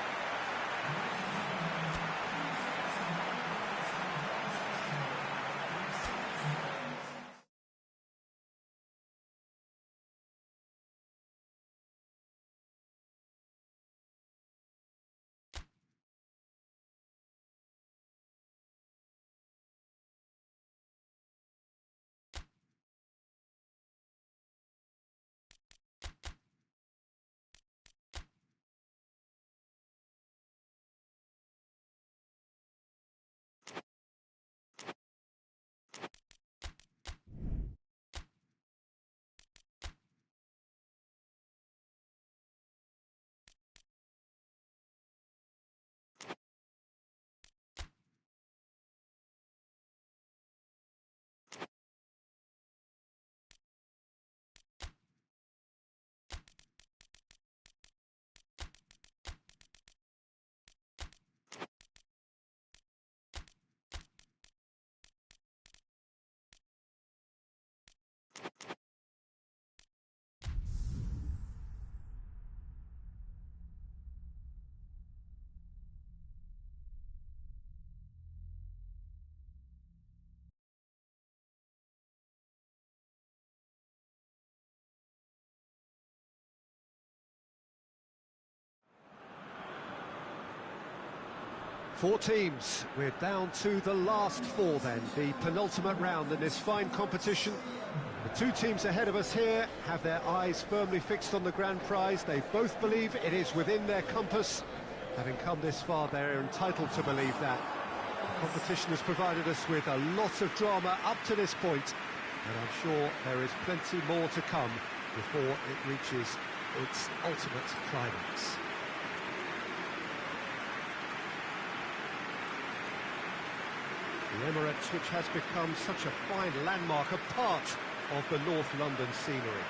Four teams, we're down to the last 4 then, the penultimate round in this fine competition. The 2 teams ahead of us here have their eyes firmly fixed on the grand prize. They both believe it is within their compass. Having come this far, they're entitled to believe that. The competition has provided us with a lot of drama up to this point, and I'm sure there is plenty more to come before it reaches its ultimate climax. The Emirates, which has become such a fine landmark, a part of the North London scenery.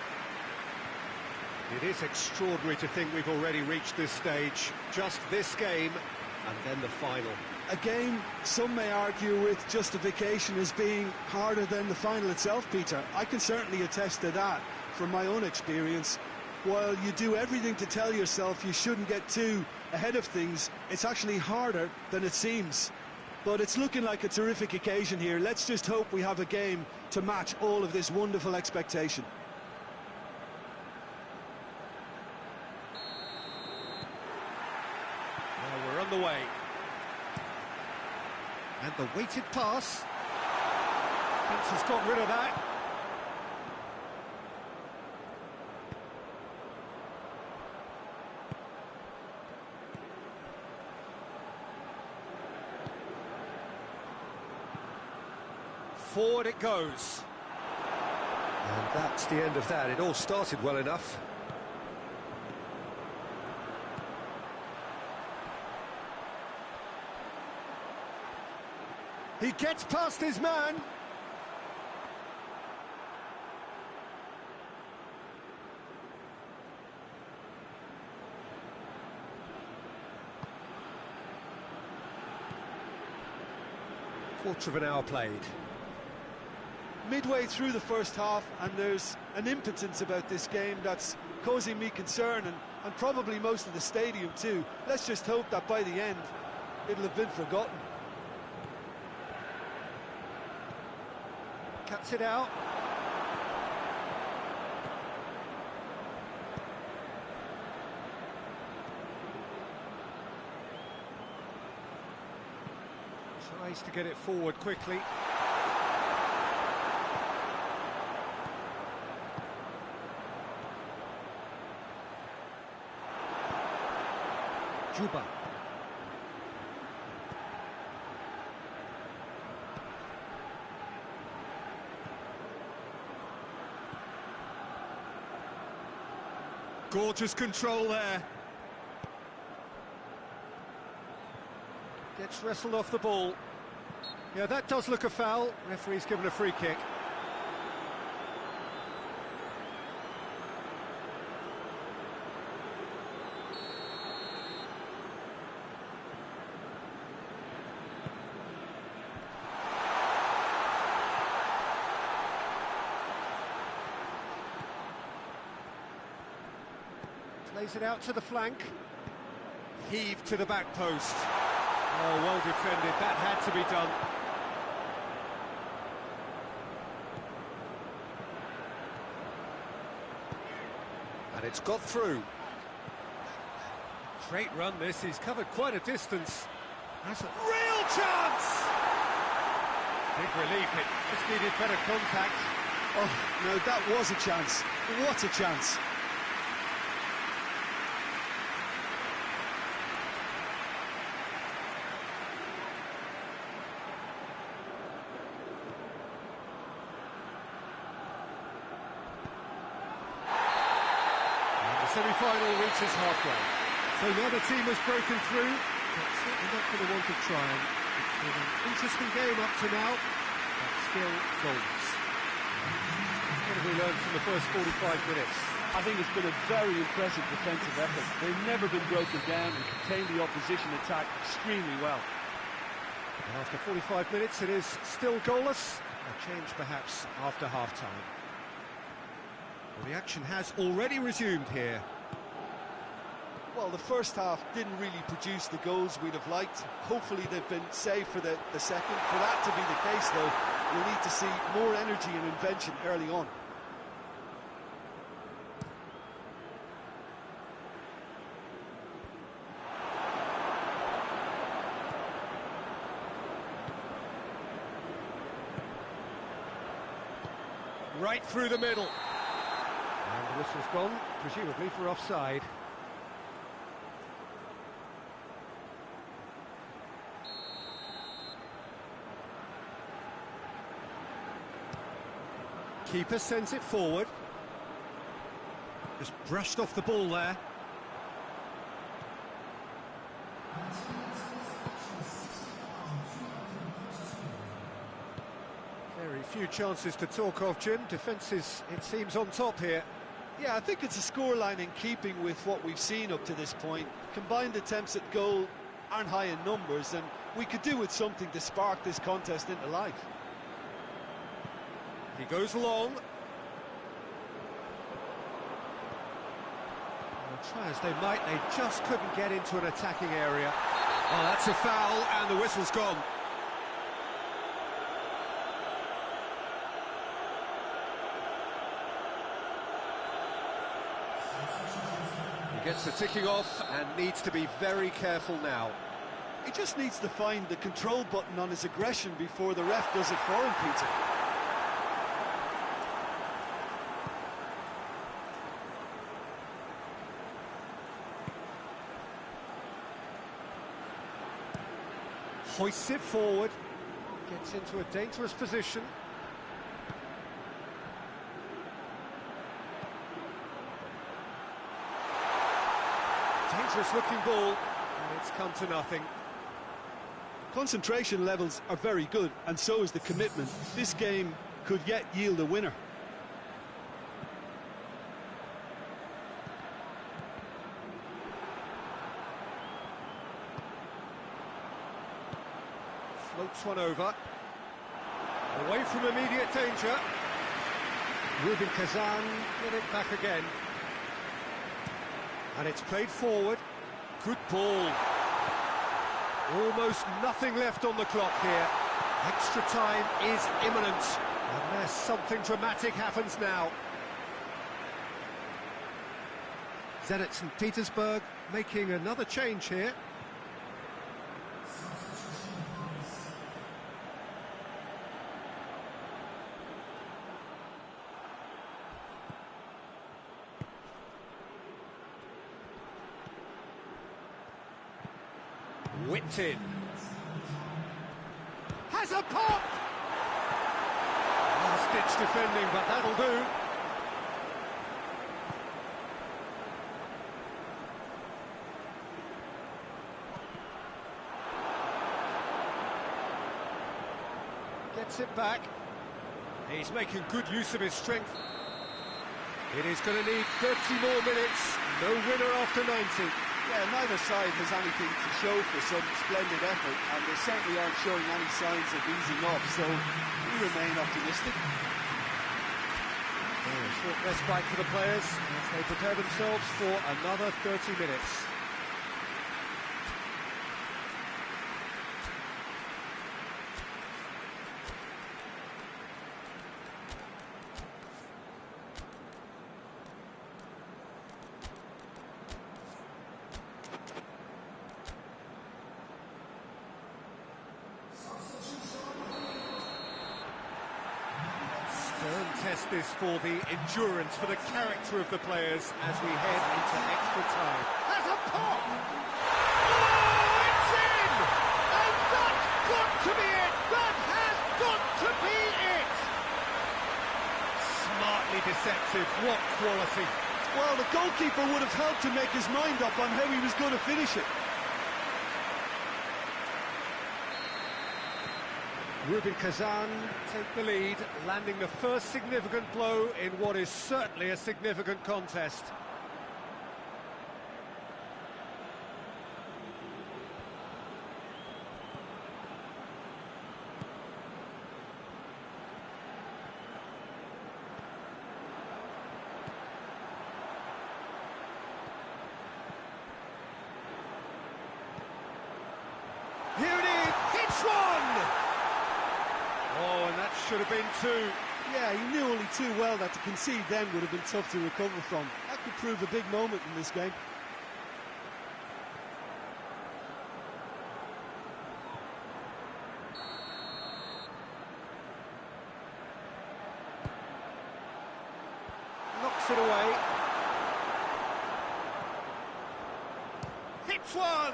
It is extraordinary to think we've already reached this stage, just this game, and then the final. A game some may argue with justification as being harder than the final itself, Peter. I can certainly attest to that from my own experience. While you do everything to tell yourself you shouldn't get too ahead of things, it's actually harder than it seems. But it's looking like a terrific occasion here. Let's just hope we have a game to match all of this wonderful expectation. Well, we're on the way. And the weighted pass. Fence has got rid of that. Forward it goes. And that's the end of that. It all started well enough. He gets past his man. Quarter of an hour played. midway through the first half, and there's an impotence about this game that's causing me concern, and probably most of the stadium too. Let's just hope that by the end it'll have been forgotten. Cuts it out. Tries to get it forward quickly. Juba. Gorgeous control there. Gets wrestled off the ball. Yeah, that does look a foul. Referee's given a free kick. Plays it out to the flank. Heave to the back post. Oh, well defended. That had to be done. And it's got through. Great run this. He's covered quite a distance. That's a real chance! Big relief. It just needed better contact. Oh, no, that was a chance. What a chance. Semi-final reaches halfway. So now the team has broken through, but certainly not going to want to try. It's been an interesting game up to now, but still goals. What have we learned from the first 45 minutes? I think it's been a very impressive defensive effort. They've never been broken down and contained the opposition attack extremely well. And after 45 minutes, it is still goalless. A change perhaps after half-time. Well, the action has already resumed here. Well, the first half didn't really produce the goals we'd have liked. Hopefully they've been saved for the second. For that to be the case, though, we'll need to see more energy and invention early on. Right through the middle. And the whistle's gone, presumably for offside. Keeper sends it forward. Just brushed off the ball there. Very few chances to talk of, Jim. Defence is, it seems, on top here. Yeah, I think it's a scoreline in keeping with what we've seen up to this point. Combined attempts at goal aren't high in numbers, and we could do with something to spark this contest into life. He goes long. Well, try as they might, they just couldn't get into an attacking area. Oh, that's a foul, and the whistle's gone. He gets the ticking off and needs to be very careful now. He just needs to find the control button on his aggression before the ref does it for him, Peter. Hoists it forward, gets into a dangerous position. Dangerous looking ball, and it's come to nothing. Concentration levels are very good, and so is the commitment. This game could yet yield a winner. Floats one over. Away from immediate danger. RUBIN KAZAN get it back again. And it's played forward. Good ball. Almost nothing left on the clock here. Extra time is imminent. Unless something dramatic happens now. ZENIT St. Petersburg making another change here. Whipped in. Has a pop! Last-ditch defending, but that'll do. Gets it back. He's making good use of his strength. It is going to need 30 more minutes. No winner after 90. Yeah, neither side has anything to show for some splendid effort, and they certainly aren't showing any signs of easing off, so we remain optimistic. Short respite for the players as they prepare themselves for another 30 minutes. Test this for the endurance, for the character of the players as we head into extra time. Has a pop! Oh, it's in! And that's got to be it! That has got to be it! Smartly deceptive, what quality. Well, the goalkeeper would have helped to make his mind up on how he was going to finish it. RUBIN KAZAN take the lead, landing the first significant blow in what is certainly a significant contest. Here it is, it's one! Oh, and that should have been two. Yeah, he knew only too well that to concede then would have been tough to recover from. That could prove a big moment in this game. Knocks it away. Hits one!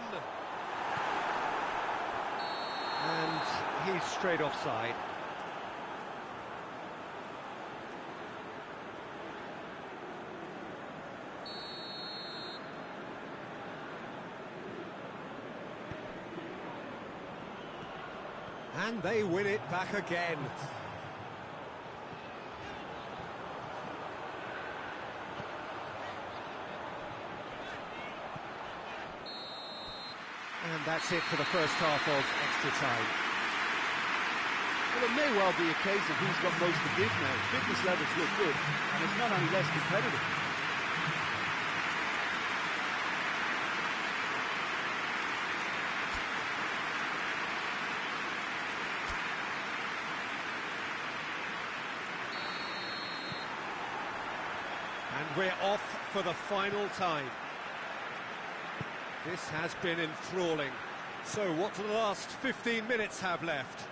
And he's straight offside. And they win it back again. And that's it for the first half of extra time. Well, it may well be a case of who's got most to give now. Fitness levels look good, and it's not any less competitive. And we're off for the final time. This has been enthralling. So what do the last 15 minutes have left?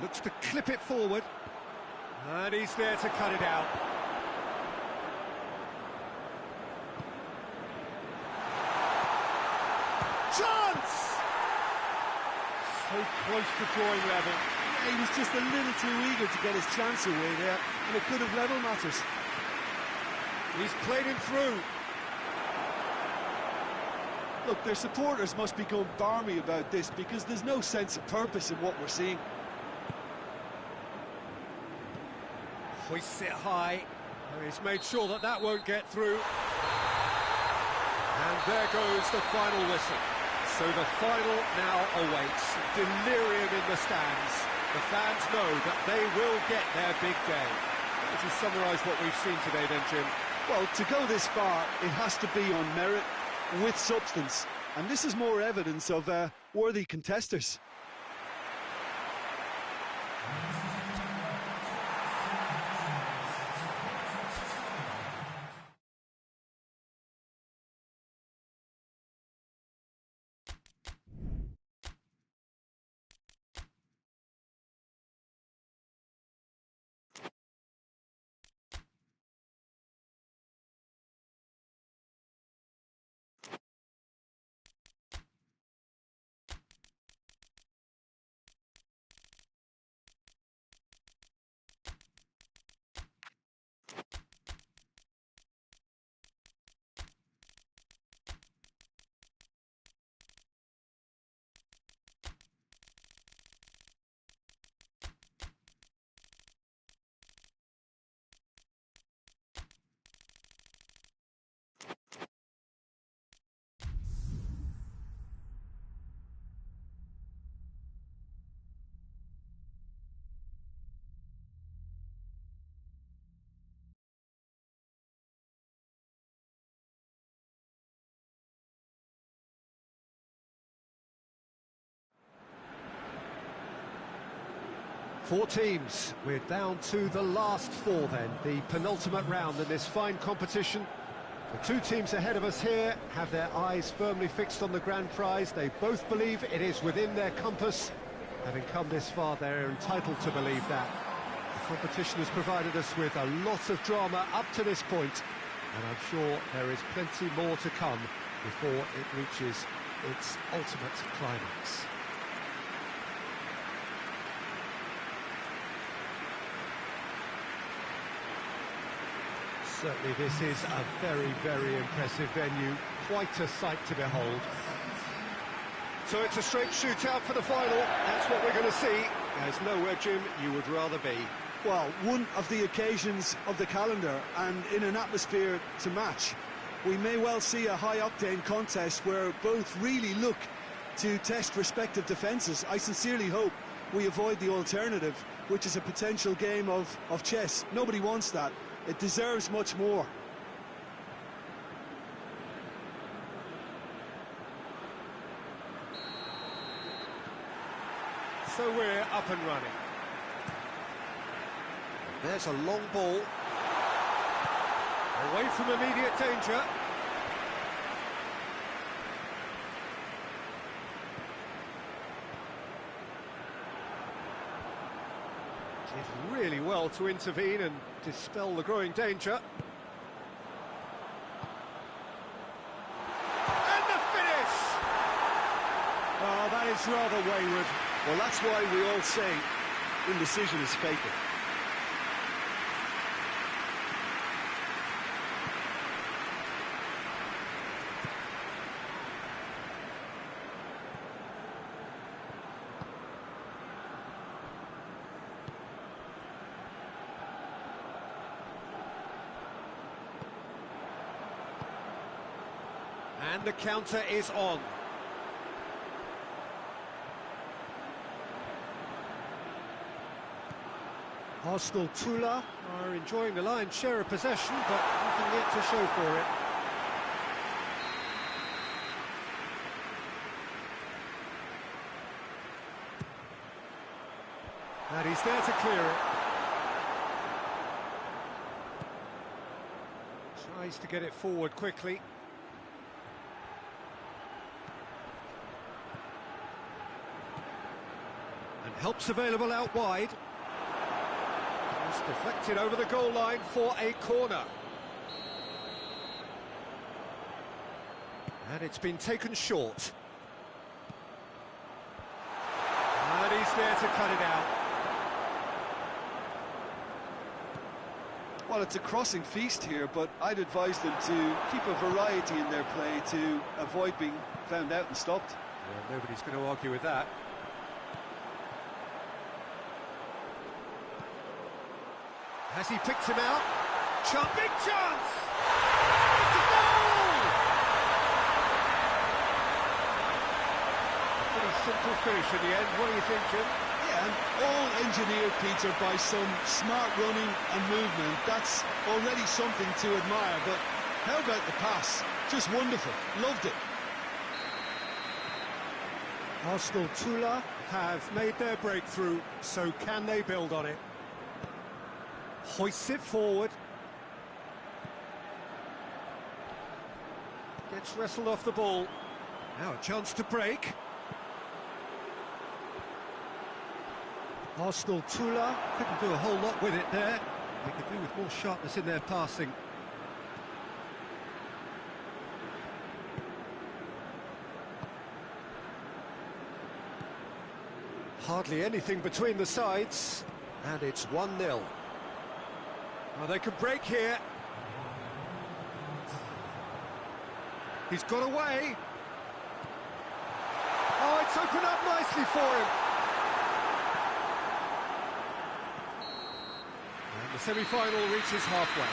Looks to clip it forward. And he's there to cut it out. Chance! So close to drawing level. Yeah, he was just a little too eager to get his chance away there, and it could have level matters. He's played him through. Look, their supporters must be going barmy about this because there's no sense of purpose in what we're seeing. Hoists it high. He's made sure that that won't get through. And there goes the final whistle. So the final now awaits. Delirium in the stands. The fans know that they will get their big day. Would you summarise what we've seen today then, Jim? Well, to go this far, it has to be on merit with substance. And this is more evidence of worthy contesters. Four teams. We're down to the last four then, the penultimate round in this fine competition. The two teams ahead of us here have their eyes firmly fixed on the grand prize. They both believe it is within their compass. Having come this far, they're entitled to believe that. The competition has provided us with a lot of drama up to this point, and I'm sure there is plenty more to come before it reaches its ultimate climax. Certainly this is a very, very impressive venue. Quite a sight to behold. So it's a straight shootout for the final. That's what we're going to see. There's nowhere, Jim, you would rather be. Well, one of the occasions of the calendar, and in an atmosphere to match. We may well see a high-octane contest where both really look to test respective defences. I sincerely hope we avoid the alternative, which is a potential game of chess. Nobody wants that. It deserves much more. So we're up and running. There's a long ball. Away from immediate danger. Did really well to intervene and dispel the growing danger. And the finish! Oh, that is rather wayward. Well, that's why we all say indecision is fatal. And the counter is on. Arsenal TULA are enjoying the lion's share of possession, but nothing yet to show for it. And he's there to clear it. Tries to get it forward quickly. And help's available out wide. Just deflected over the goal line for a corner. And it's been taken short. And he's there to cut it out. Well, it's a crossing feast here, but I'd advise them to keep a variety in their play to avoid being found out and stopped. Yeah, nobody's going to argue with that. Has he picked him out? Big chance! It's a goal! simple finish in the end. What do you think, Jim? Yeah, and all engineered, Peter, by some smart running and movement. That's already something to admire, but how about the pass? Just wonderful. Loved it. Arsenal TULA have made their breakthrough, so can they build on it? Hoists it forward. Gets wrestled off the ball. Now a chance to break. Arsenal TULA couldn't do a whole lot with it there. They could do with more sharpness in their passing. Hardly anything between the sides, and it's 1-0. Well, they could break here. He's got away. Oh, it's opened up nicely for him. And the semi-final reaches halfway.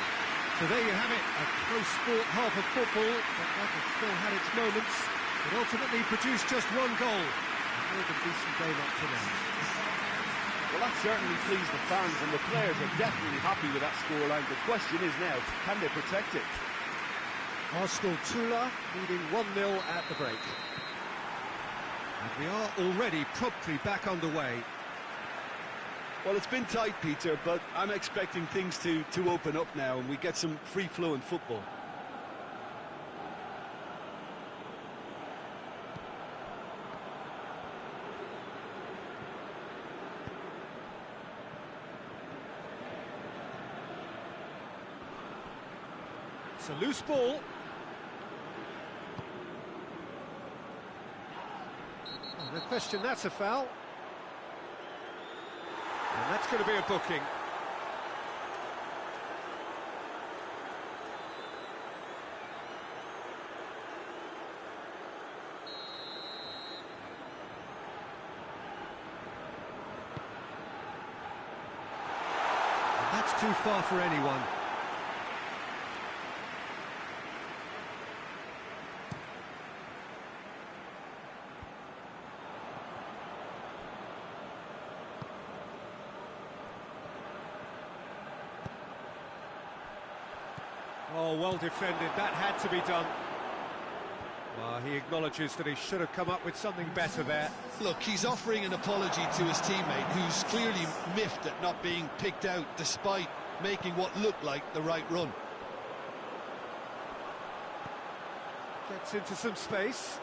So there you have it, a close sport half of football, but that has still had its moments. It ultimately produced just one goal. A more than decent game up to now. Well, that certainly pleased the fans, and the players are definitely happy with that scoreline. The question is now, can they protect it? Arsenal TULA leading 1-0 at the break. And we are already promptly back underway. Well, it's been tight, Peter, but I'm expecting things to open up now and we get some free-flowing football. It's a loose ball. Oh, no question, that's a foul. And that's going to be a booking. And that's too far for anyone. Oh, well defended, that had to be done. Well, he acknowledges that he should have come up with something better there. Look, he's offering an apology to his teammate, who's clearly miffed at not being picked out despite making what looked like the right run. Gets into some space.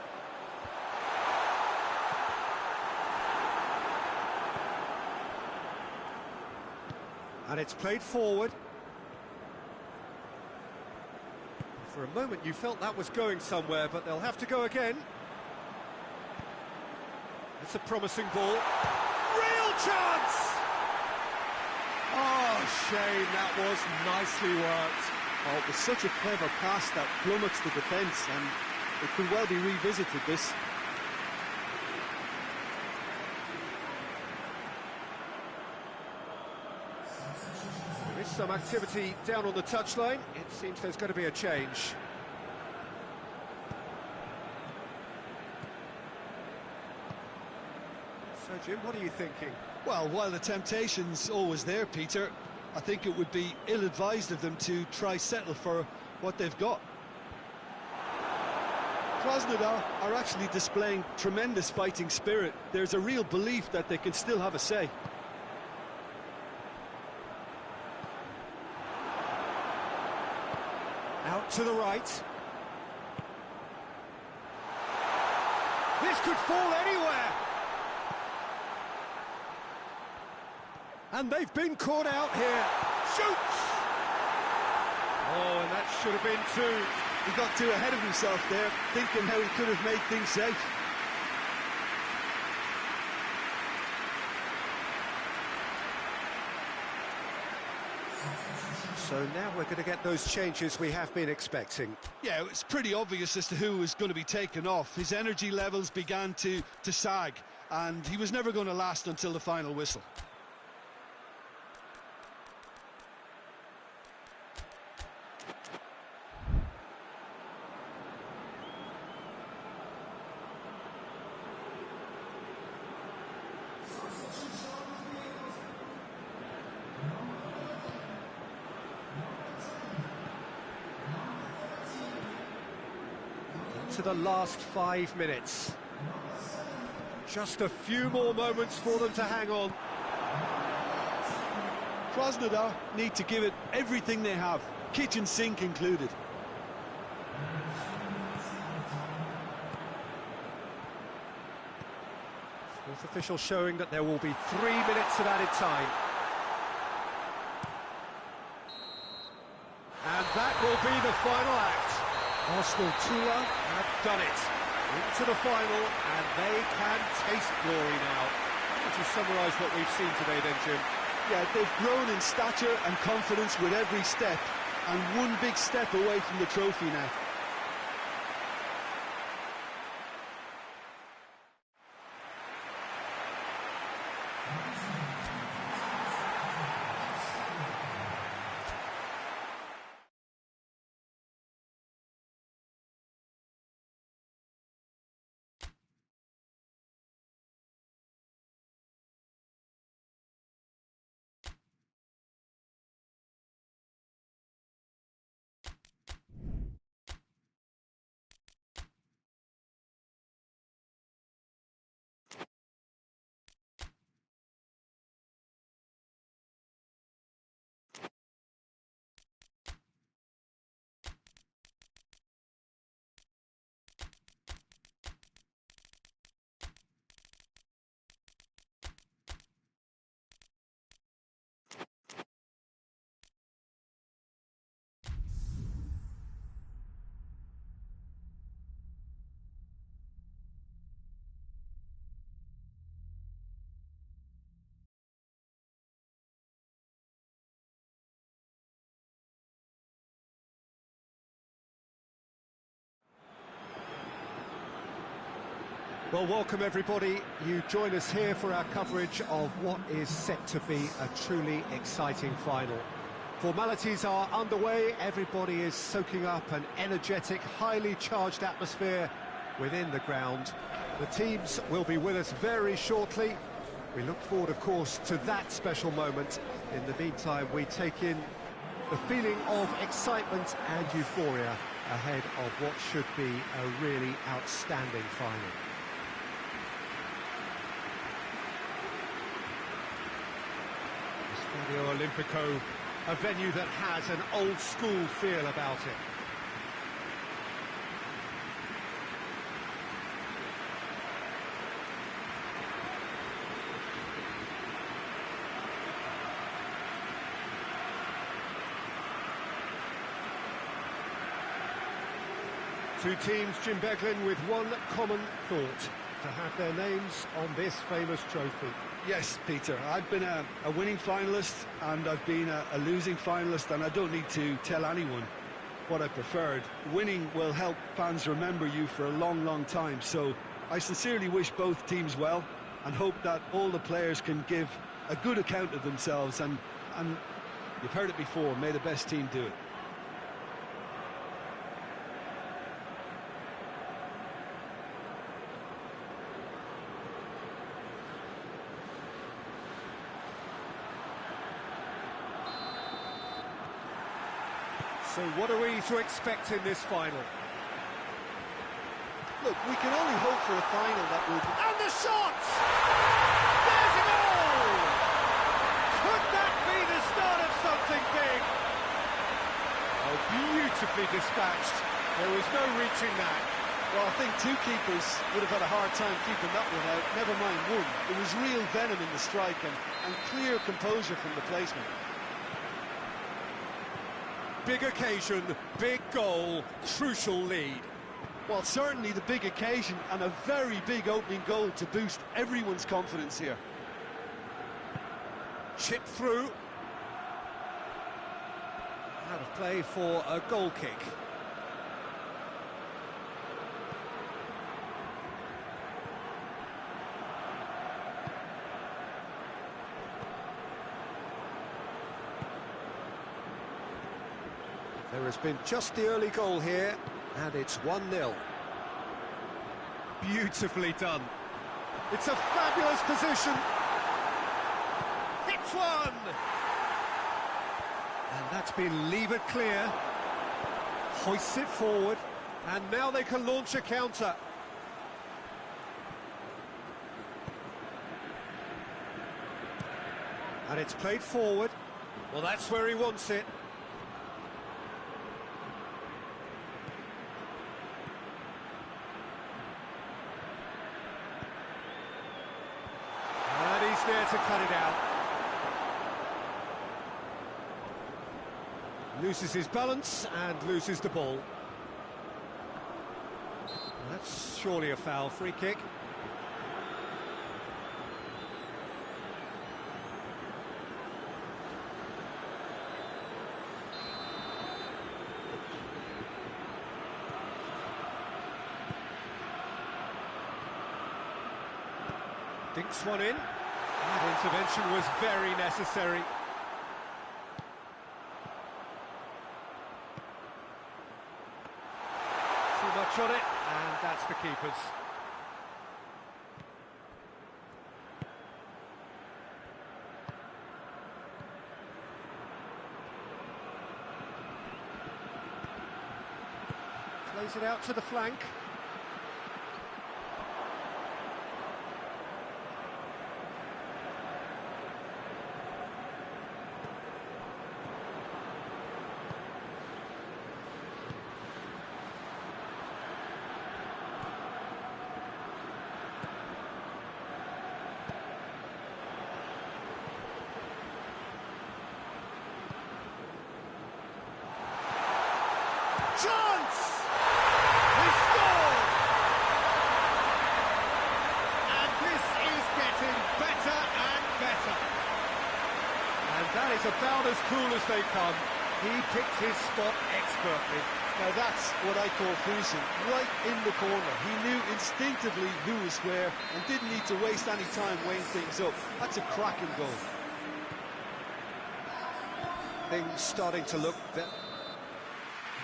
And it's played forward. For a moment you felt that was going somewhere, but they'll have to go again. It's a promising ball. Real chance! Oh, shame, that was nicely worked. Oh, it was such a clever pass that plummets the defence, and it could well be revisited, this. There is some activity down on the touchline. It seems there's going to be a change. So, Jim, what are you thinking? Well, while the temptation's always there, Peter, I think it would be ill-advised of them to try settle for what they've got. Krasnodar are actually displaying tremendous fighting spirit. There's a real belief that they can still have a say. Out to the right. This could fall anywhere. And they've been caught out here. Shoots! Oh, and that should have been two. He got too ahead of himself there, thinking how he could have made things safe. So now we're going to get those changes we have been expecting. Yeah, it's pretty obvious as to who was going to be taken off. His energy levels began to sag, and he was never going to last until the final whistle. into the last 5 minutes. Just a few more moments for them to hang on. Krasnodar need to give it everything they have, kitchen sink included. Fourth official showing that there will be 3 minutes of added time. And that will be the final act. Arsenal TULA have done it. Into the final, and they can taste glory now. Would you summarise what we've seen today then, Jim? Yeah, they've grown in stature and confidence with every step, and one big step away from the trophy now. Well, welcome everybody. You join us here for our coverage of what is set to be a truly exciting final. Formalities are underway, everybody is soaking up an energetic, highly charged atmosphere within the ground. The teams will be with us very shortly. We look forward, of course, to that special moment. In the meantime, we take in the feeling of excitement and euphoria ahead of what should be a really outstanding final. Stadio Olimpico, a venue that has an old-school feel about it. Two teams, Jim Beglin, with one common thought: to have their names on this famous trophy. Yes, Peter, I've been a winning finalist and I've been a losing finalist, and I don't need to tell anyone what I preferred. Winning will help fans remember you for a long, long time, so I sincerely wish both teams well and hope that all the players can give a good account of themselves, and you've heard it before, may the best team do it. So what are we to expect in this final? Look, we can only hope for a final that will be... And the shot! There's a goal! Could that be the start of something big? Oh, beautifully dispatched. There was no reaching that. Well, I think two keepers would have had a hard time keeping that one out, never mind one. There was real venom in the strike and clear composure from the placement. Big occasion, big goal, crucial lead. Well, certainly the big occasion and a very big opening goal to boost everyone's confidence here. Chip through. Out of play for a goal kick. There has been just the early goal here, and it's 1-0. Beautifully done. It's a fabulous position. Hits one! And that's been levered clear. Hoists it forward. And now they can launch a counter. And it's played forward. Well, that's where he wants it. And he's there to cut it out. Loses his balance and loses the ball. That's surely a foul. Free kick. Dinks one in. That intervention was very necessary. Too much on it, and that's the keeper's. Plays it out to the flank. Chance! He scored! And this is getting better and better. And that is about as cool as they come. He picked his spot expertly. Now that's what I call finishing, right in the corner. He knew instinctively who was where and didn't need to waste any time weighing things up. That's a cracking goal. Things starting to look better.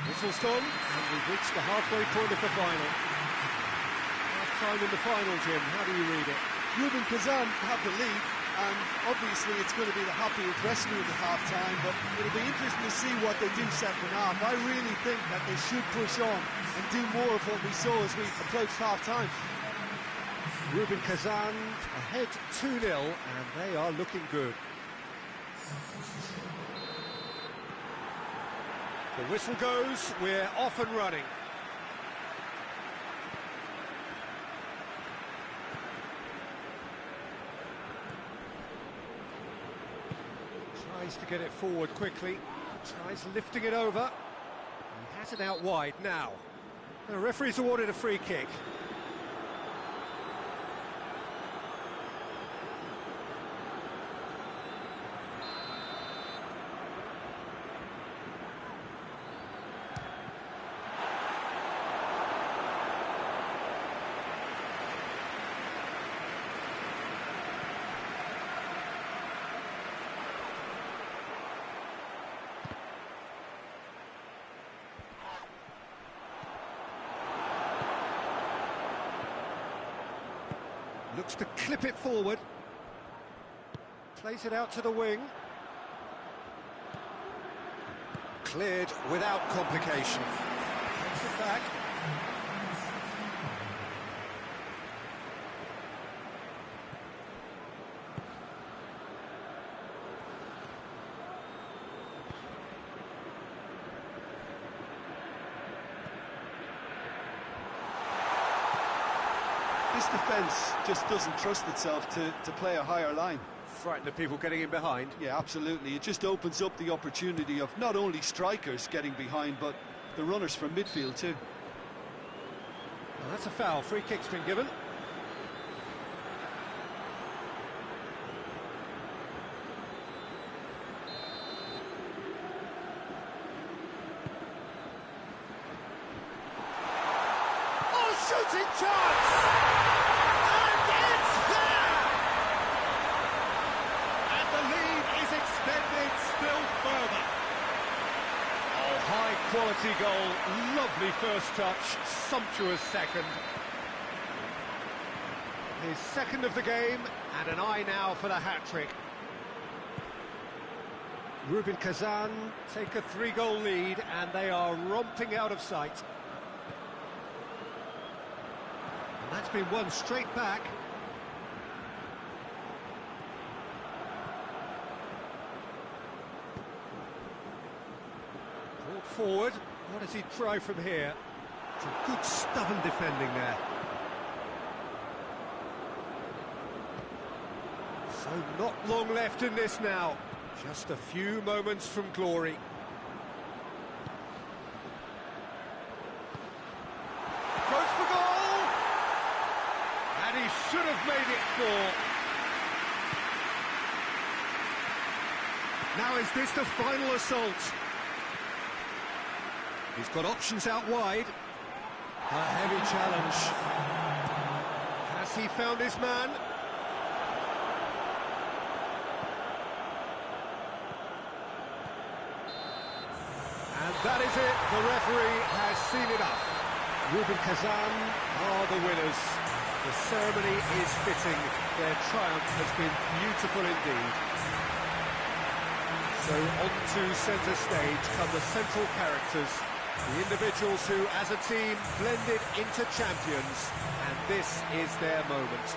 Whistle's gone, and we've reached the halfway point of the final. Half time in the final, Jim. How do you read it? RUBIN KAZAN have the lead, and obviously it's going to be the happy and dressing room at half-time, but it'll be interesting to see what they do second half. I really think that they should push on and do more of what we saw as we approached half-time. RUBIN KAZAN ahead 2-0, and they are looking good. The whistle goes, we're off and running. Tries to get it forward quickly, tries lifting it over. He has it out wide now. The referee's awarded a free kick. Looks to clip it forward. Plays it out to the wing. Cleared without complication. Takes it back. This defence just doesn't trust itself to play a higher line. Frightened of people getting in behind. Yeah, absolutely. It just opens up the opportunity of not only strikers getting behind, but the runners from midfield too. Well, that's a foul. Free kick's been given. Oh, shooting chance! Still further. Oh, high quality goal, lovely first touch, sumptuous second. His second of the game, and an eye now for the hat-trick. RUBIN KAZAN take a 3-goal lead, and they are romping out of sight. That's been won straight back. Brought forward. What does he try from here? Some good stubborn defending there. So not long left in this now. Just a few moments from glory. Goes for goal! And he should have made it 4. Now is this the final assault? He's got options out wide. A heavy challenge. Has he found his man? And that is it. The referee has seen enough. RUBIN KAZAN are the winners. The ceremony is fitting. Their triumph has been beautiful indeed. So on to centre stage come the central characters, the individuals who, as a team, blended into champions, and this is their moment.